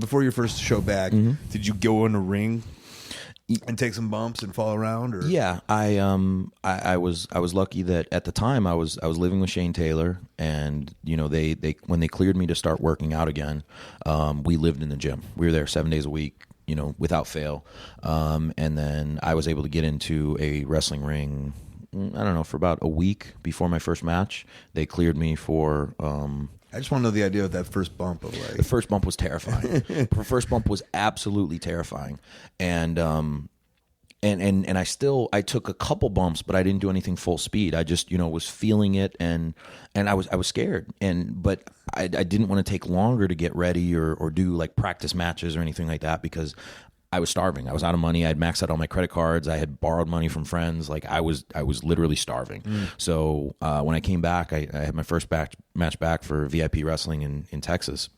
before your first show back, did you go in a ring and take some bumps and fall around? Or? Yeah, I was lucky that at the time I was living with Shane Taylor, and they when they cleared me to start working out again, we lived in the gym. We were there 7 days a week, without fail. And then I was able to get into a wrestling ring, I don't know, for about a week before my first match. They cleared me for. I just want to know the idea of that first bump of The first bump was terrifying. The first bump was absolutely terrifying, and I took a couple bumps, but I didn't do anything full speed. I just was feeling it, and I was scared, but I didn't want to take longer to get ready or do like practice matches or anything like that, because I was starving. I was out of money. I had maxed out all my credit cards. I had borrowed money from friends. Like I was literally starving. So when I came back, I had my first match back for VIP wrestling in Texas,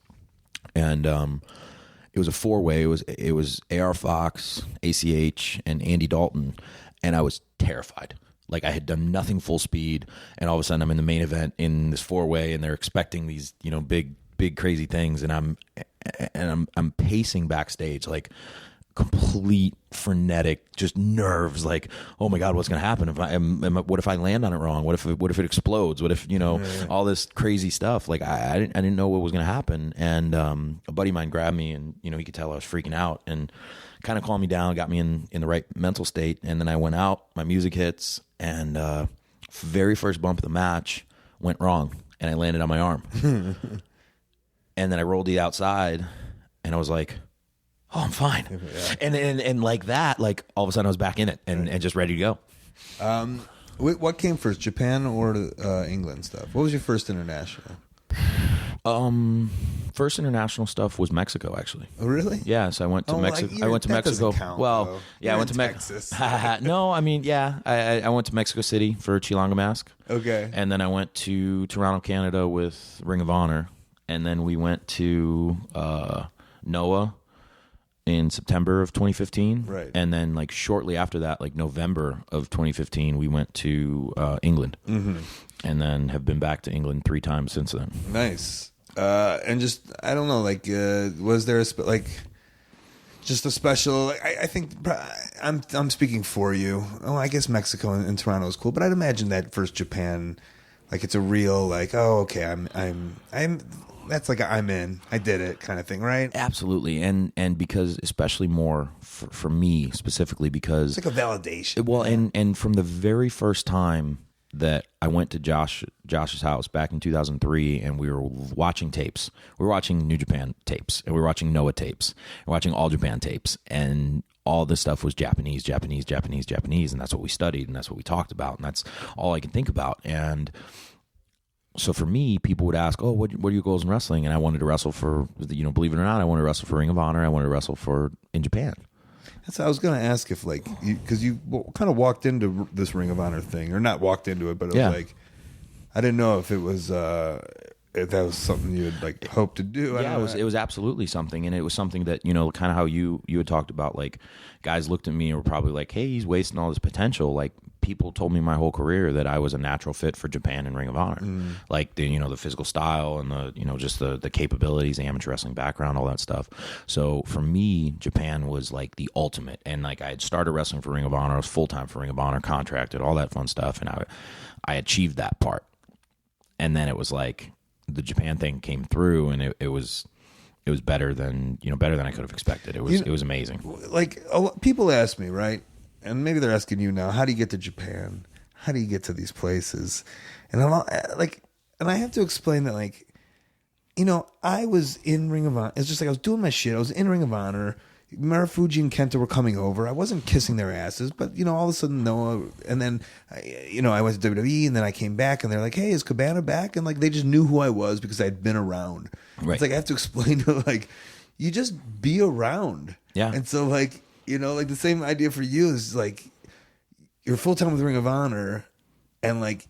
and it was a 4-way. It was AR Fox, ACH, and Andy Dalton, and I was terrified. Like I had done nothing full speed, and all of a sudden I'm in the main event in this 4-way, and they're expecting these big crazy things, and I'm pacing backstage like complete frenetic, just nerves, like, oh my God, what's going to happen what if I land on it wrong? What if it explodes? What if, all this crazy stuff? Like I didn't know what was going to happen. And a buddy of mine grabbed me, and, he could tell I was freaking out, and kind of calmed me down, got me in the right mental state. And then I went out, my music hits, and very first bump of the match went wrong, and I landed on my arm. And then I rolled the outside, and I was like, oh, I'm fine. Yeah. And like that, like all of a sudden I was back in it and just ready to go. What came first, Japan or England stuff? What was your first international? first international stuff was Mexico, actually. Oh, really? Yeah, so I went to Mexico. I went to that Mexico. doesn't count, well, though. yeah, You're I went in to Texas. No, I mean, yeah, I went to Mexico City for Chilanga Mask. Okay. And then I went to Toronto, Canada with Ring of Honor, and then we went to NOAH in September of 2015. Right. And then like shortly after that, like November of 2015, we went to England. Mm-hmm. And then have been back to England 3 times since then. Nice. And just, I don't know, like, was there just a special, I think, I'm speaking for you. Oh, I guess Mexico and Toronto is cool, but I'd imagine that first Japan, like, it's a real, like, oh, okay, I'm that's like I'm in, I did it kind of thing, right? Absolutely. And because, especially more for me specifically, because It's like a validation. well, and from the very first time that I went to Josh's house back in 2003, and we were watching tapes. We were watching New Japan tapes, and we were watching Noah tapes, and watching All Japan tapes, and all this stuff was Japanese, Japanese, Japanese, Japanese, and that's what we studied, and that's what we talked about, and that's all I can think about. And so for me, people would ask, "Oh, what are your goals in wrestling?" And I wanted to wrestle for, believe it or not, I wanted to wrestle for Ring of Honor. I wanted to wrestle in Japan. That's what I was going to ask if, like, because you kind of walked into this Ring of Honor thing, or not walked into it, but it was like, I didn't know if it was, if that was something you had, like, hoped to do. Yeah, it was absolutely something, and it was something that, kind of how you had talked about, like, guys looked at me and were probably like, hey, he's wasting all this potential. Like, people told me my whole career that I was a natural fit for Japan and Ring of Honor. Like, the physical style and the, just the capabilities, the amateur wrestling background, all that stuff. So for me, Japan was like the ultimate. And like, I had started wrestling for Ring of Honor. I was full-time for Ring of Honor, contracted, all that fun stuff. And I achieved that part. And then it was like the Japan thing came through, and it was better than I could have expected. It was amazing. Like, people ask me, right? And maybe they're asking you now, how do you get to Japan? How do you get to these places? And I'm like, and I have to explain that, like, I was in Ring of Honor. It's just like I was doing my shit. I was in Ring of Honor. Marufuji and Kenta were coming over. I wasn't kissing their asses, but all of a sudden Noah, and then I went to WWE, and then I came back, and they're like, "Hey, is Cabana back?" And like they just knew who I was because I'd been around. Right. It's like I have to explain to, like, you just be around. Yeah. And so, like, like the same idea for you is like you're full time with Ring of Honor, and like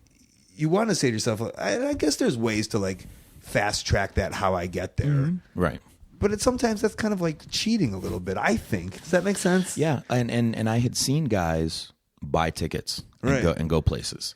you want to say to yourself, I guess there's ways to like fast track that how I get there. Mm-hmm. Right. But sometimes that's kind of like cheating a little bit, I think. Does that make sense? Yeah, and I had seen guys buy tickets Right. and go places,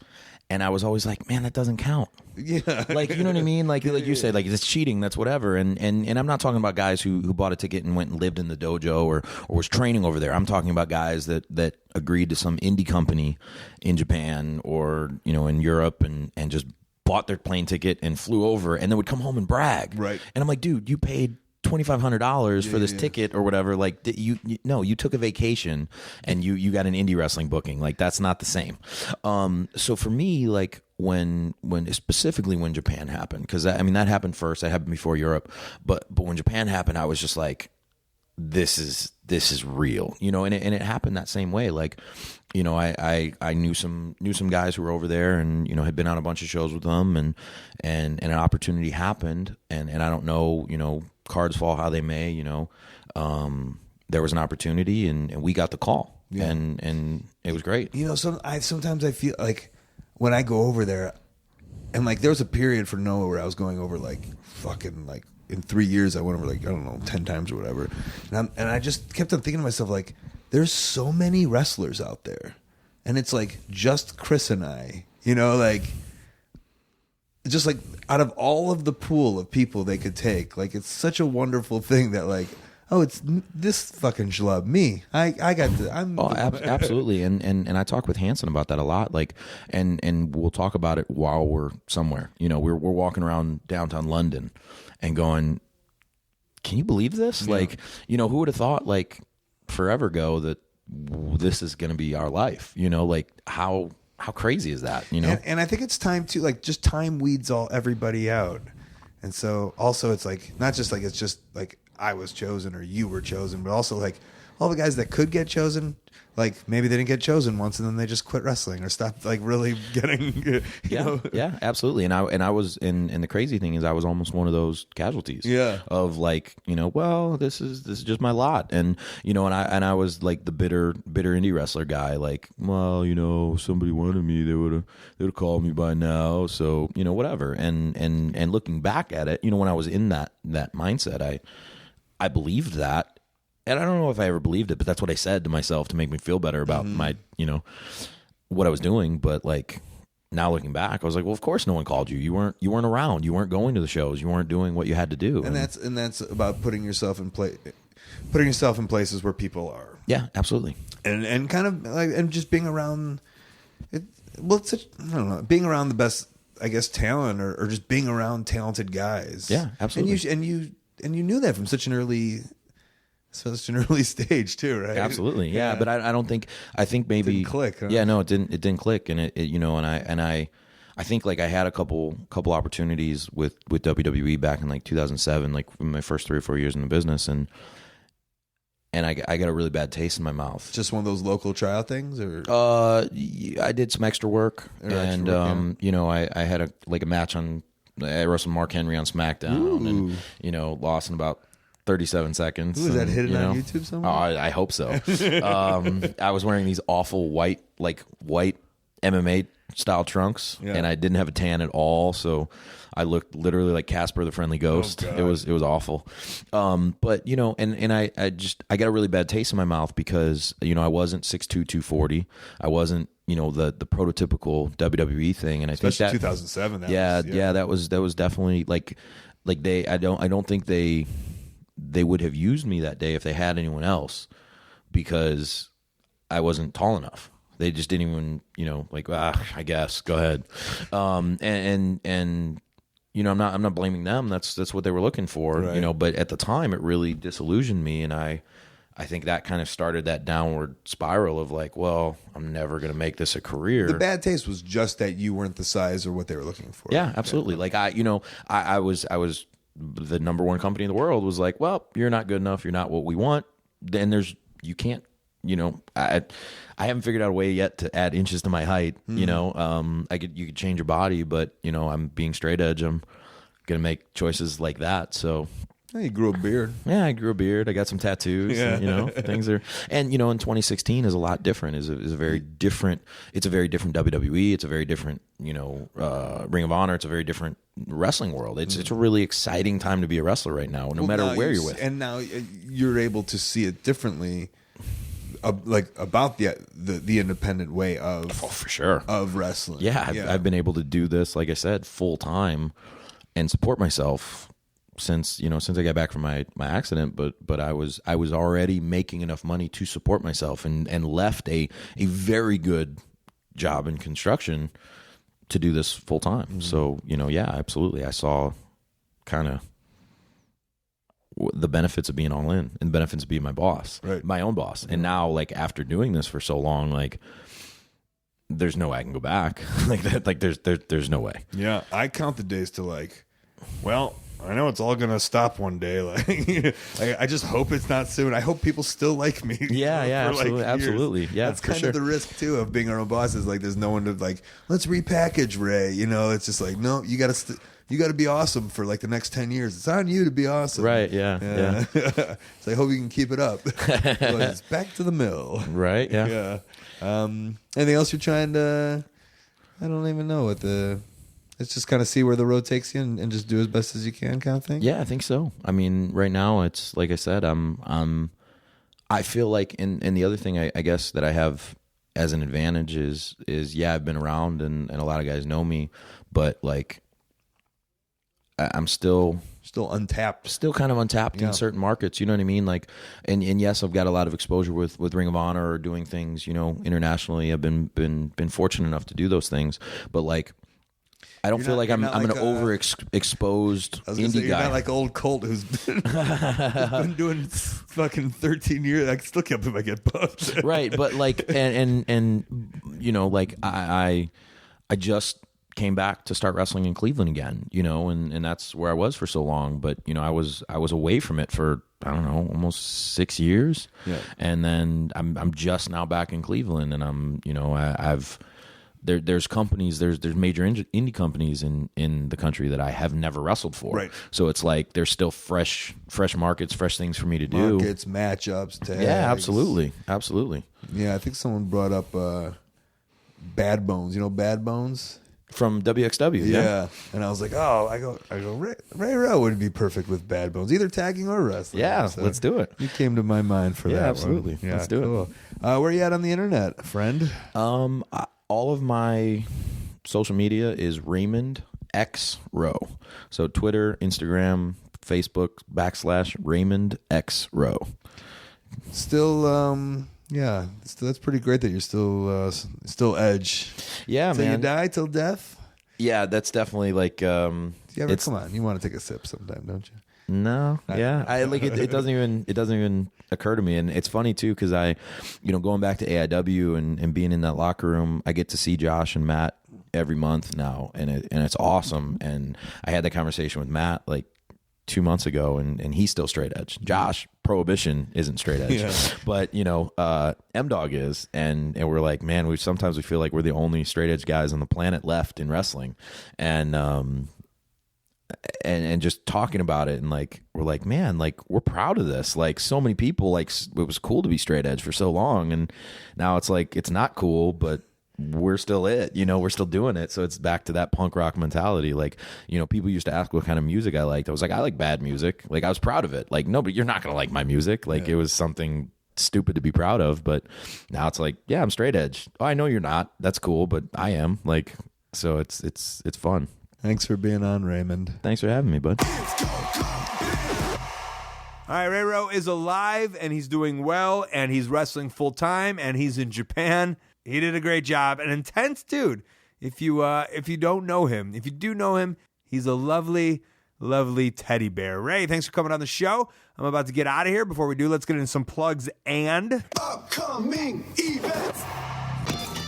and I was always like, man, that doesn't count. Yeah. Like, you know what I mean? Like you said, like, it's cheating, that's whatever. And I'm not talking about guys who bought a ticket and went and lived in the dojo or was training over there. I'm talking about guys that agreed to some indie company in Japan or, in Europe and just bought their plane ticket and flew over and then would come home and brag. Right. And I'm like, dude, you paid $2,500 for this ticket or whatever. Like, you took a vacation and you got an indie wrestling booking. Like, that's not the same. So for me, like, when specifically when Japan happened, because that happened first. That happened before Europe, but when Japan happened, I was just like, this is real, and it happened that same way. Like, I knew some guys who were over there, and had been on a bunch of shows with them, and an opportunity happened, and I don't know, cards fall how they may, there was an opportunity, and we got the call, and it was great. Sometimes I feel like when I go over there, and like there was a period for Noah where I was going over like fucking like in 3 years I went over like, I don't know, 10 times or whatever, and I just kept on thinking to myself, like, there's so many wrestlers out there, and it's like just Chris and I, like, just like out of all of the pool of people they could take, like, it's such a wonderful thing that, like, oh, it's this fucking schlub, me. I got the. Absolutely, and I talk with Hanson about that a lot. Like, and we'll talk about it while we're somewhere. We're walking around downtown London, and going, can you believe this? Yeah. Like, who would have thought, like, forever ago that this is going to be our life? Like, how crazy is that? And I think it's time to, like, just time weeds everybody out, and so also it's like not just like it's just like I was chosen or you were chosen, but also like all the guys that could get chosen, like maybe they didn't get chosen once and then they just quit wrestling or stopped like really getting. Yeah, absolutely. And I was, and the crazy thing is, I was almost one of those casualties. Yeah. Of like, well, this is just my lot, and and I was like the bitter indie wrestler guy. Like, well, somebody wanted me, they would have called me by now. So whatever. And looking back at it, when I was in that mindset, I believed that. And I don't know if I ever believed it, but that's what I said to myself to make me feel better about my, what I was doing. But like now looking back, I was like, well, of course no one called you. You weren't around. You weren't going to the shows. You weren't doing what you had to do. And that's about putting yourself in places where people are. Yeah, absolutely. And kind of like, and just being around it. Well, I don't know, being around the best, I guess, talent or just being around talented guys. Yeah, absolutely. And you knew that from such an early stage too, right? Absolutely, yeah. But I don't think, I think maybe it didn't click. Huh? Yeah, no, it didn't click, and I think like I had a couple opportunities with WWE back in like 2007, like my first 3 or 4 years in the business, and I got a really bad taste in my mouth. Just one of those local tryout things, or I did some extra work, and I had a match on. I wrestled Mark Henry on SmackDown, and lost in about 37 seconds. Ooh, is that hidden on YouTube somewhere? I hope so. I was wearing these awful white MMA style trunks, and I didn't have a tan at all, so I looked literally like Casper the Friendly Ghost. Oh, it was awful. But and I got a really bad taste in my mouth because I wasn't 6'2", 240. I wasn't the prototypical WWE thing, and especially think that 2007. That was definitely like they. I don't think they would have used me that day if they had anyone else, because I wasn't tall enough. They just didn't even, I guess go ahead. And I'm not blaming them. That's what they were looking for, right. But at the time it really disillusioned me, and I think that kind of started that downward spiral of like, well, I'm never going to make this a career. The bad taste was just that you weren't the size or what they were looking for. Yeah, absolutely. Like I was the number one company in the world was like, well, you're not good enough. You're not what we want. Then you can't, I haven't figured out a way yet to add inches to my height. You could change your body, but I'm being straight edge. I'm going to make choices like that. So you grew a beard. Yeah, I grew a beard. I got some tattoos. Yeah. And, things are, and in 2016 is a lot different. Is a very different. It's a very different WWE. It's a very different Ring of Honor. It's a very different wrestling world. It's a really exciting time to be a wrestler right now, no matter where you're with. And now you're able to see it differently, about the independent way of for sure of wrestling. Yeah, I've been able to do this, like I said, full time, and support myself since I got back from my accident, but I was already making enough money to support myself, and left a very good job in construction to do this full time. Mm-hmm. So yeah, absolutely. I saw kind of the benefits of being all in, and the benefits of being my boss, right. My own boss. And now, like, after doing this for so long, like, there's no way I can go back. Like that, like there's no way. Yeah, I count the days to like, well, I know it's all gonna stop one day. Like, I just hope it's not soon. I hope people still like me. Yeah, absolutely. Yeah, that's kind of the risk too of being our own boss. Is like, there's no one to like, let's repackage Ray. It's just like, no, you got to be awesome for like the next 10 years. It's on you to be awesome. Right. Yeah. So I hope you can keep it up. It's back to the mill. Right. Yeah. Yeah. Anything else you're trying to? I don't even know what the. Let's just kind of see where the road takes you, and just do as best as you can, kind of thing. Yeah, I think so. I mean, right now it's like I said, I feel like, and the other thing I guess that I have as an advantage is yeah, I've been around and a lot of guys know me, but like I'm still untapped, still kind of untapped in certain markets. You know what I mean? Like, and yes, I've got a lot of exposure with Ring of Honor or doing things, internationally. I've been fortunate enough to do those things, but like, I don't feel like I'm an overexposed indie you're guy. Not like old Colt who's been doing fucking 13 years. I still can't believe I get buffed. Right, but like, and like I just came back to start wrestling in Cleveland again, and that's where I was for so long. But, I was away from it for, I don't know, almost 6 years. Yeah. And then I'm just now back in Cleveland, and there's companies, there's major indie companies in the country that I have never wrestled for. Right. So it's like there's still fresh markets, fresh things for me to do. Markets, matchups, tags. Yeah, absolutely. Yeah, I think someone brought up Bad Bones. You know Bad Bones? From WXW. Yeah. And I was like, I go, Ray Rowe would be perfect with Bad Bones, either tagging or wrestling. Yeah, So let's do it. You came to my mind for that. Yeah, absolutely. One. Yeah, let's do cool. Where are you at on the internet, friend? All of my social media is Raymond X Rowe. So Twitter, Instagram, Facebook / Raymond X Rowe. Still, yeah, that's pretty great that you're still edge. Yeah, till man. you die, till death. Yeah, that's definitely like. Come on, you want to take a sip sometime, don't you? No, yeah, I like it. It doesn't even occur to me, and it's funny too because I, going back to AIW and being in that locker room, I get to see Josh and Matt every month now, and it's awesome. And I had that conversation with Matt like 2 months ago, and he's still straight edge. Josh Prohibition isn't straight edge, but M Dog is, and we're like, man, we sometimes feel like we're the only straight edge guys on the planet left in wrestling, and just talking about it, and like we're like, man, like we're proud of this. Like so many people, like it was cool to be straight edge for so long, and now it's like it's not cool, but we're still we're still doing it. So it's back to that punk rock mentality. Like, people used to ask what kind of music I liked. I was like, I like bad music. Like I was proud of it. Like, no, but you're not gonna like my music. Like it was something stupid to be proud of. But now it's like, yeah, I'm straight edge. Oh, I know you're not. That's cool, but I am. Like, so it's fun. Thanks for being on, Raymond. Thanks for having me, bud. All right, Ray Rowe is alive, and he's doing well, and he's wrestling full time, and he's in Japan. He did a great job. An intense dude. If you don't know him, if you do know him, he's a lovely, lovely teddy bear. Ray, thanks for coming on the show. I'm about to get out of here. Before we do, let's get into some plugs and Upcoming events.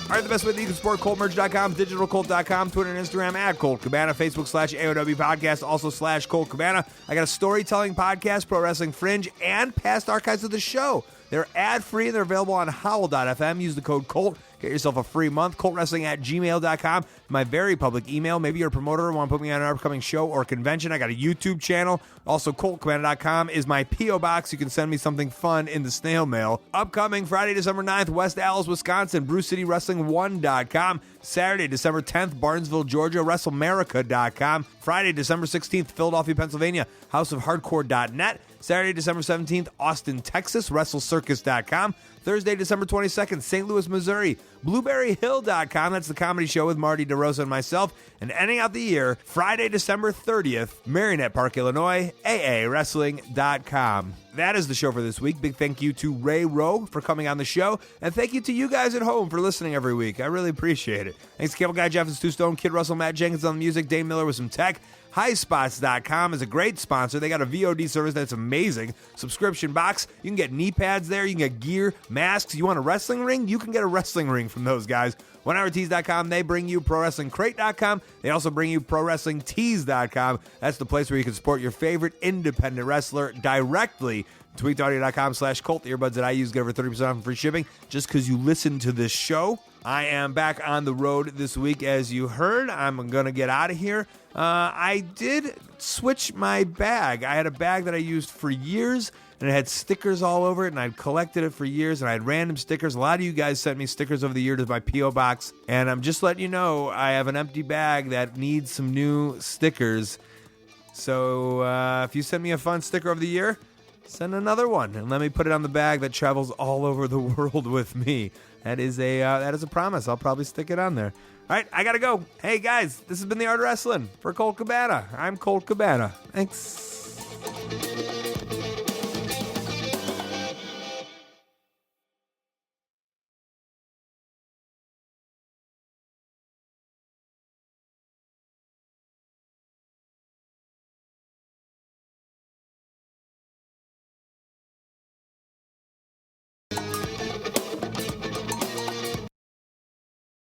All right, the best way that you can support ColtMerch.com, DigitalColt.com, Twitter and Instagram at Colt Cabana, Facebook /AOW Podcast, also /Colt Cabana. I got a storytelling podcast, Pro Wrestling Fringe, and past archives of the show. They're ad-free and they're available on Howl.fm. Use the code COLT. Get yourself a free month. ColtWrestling@gmail.com. My very public email. Maybe you're a promoter and want to put me on an upcoming show or convention. I got a YouTube channel. Also, ColtCabana.com is my P.O. box. You can send me something fun in the snail mail. Upcoming Friday, December 9th, West Allis, Wisconsin, BrewCityWrestling1.com. Saturday, December 10th, Barnesville, Georgia, WrestleMerica.com. Friday, December 16th, Philadelphia, Pennsylvania, HouseOfHardcore.net. Saturday, December 17th, Austin, Texas, WrestleCircus.com. Thursday, December 22nd, St. Louis, Missouri, BlueberryHill.com. That's the comedy show with Marty DeRosa and myself. And ending out the year, Friday, December 30th, Marionette Park, Illinois, AAWrestling.com. That is the show for this week. Big thank you to Ray Rowe for coming on the show. And thank you to you guys at home for listening every week. I really appreciate it. Thanks to Cable Guy Jeff and Stu Stone, Kid Russell, Matt Jenkins on the music, Dane Miller with some tech. HighSpots.com is a great sponsor. They got a VOD service that's amazing. Subscription box. You can get knee pads there. You can get gear, masks. You want a wrestling ring? You can get a wrestling ring from those guys. OneHourTees.com. They bring you ProWrestlingCrate.com. They also bring you ProWrestlingTees.com. That's the place where you can support your favorite independent wrestler directly. TweakedAudio.com/Colt. The earbuds that I use get over 30% off and free shipping just because you listen to this show. I am back on the road this week, as you heard. I'm going to get out of here. I did switch my bag. I had a bag that I used for years, and it had stickers all over it, and I'd collected it for years, and I had random stickers. A lot of you guys sent me stickers over the year to my P.O. box, and I'm just letting you know I have an empty bag that needs some new stickers. So if you send me a fun sticker of the year, send another one, and let me put it on the bag that travels all over the world with me. That is a promise. I'll probably stick it on there. All right, I got to go. Hey, guys, this has been The Art of Wrestling for Colt Cabana. I'm Colt Cabana. Thanks.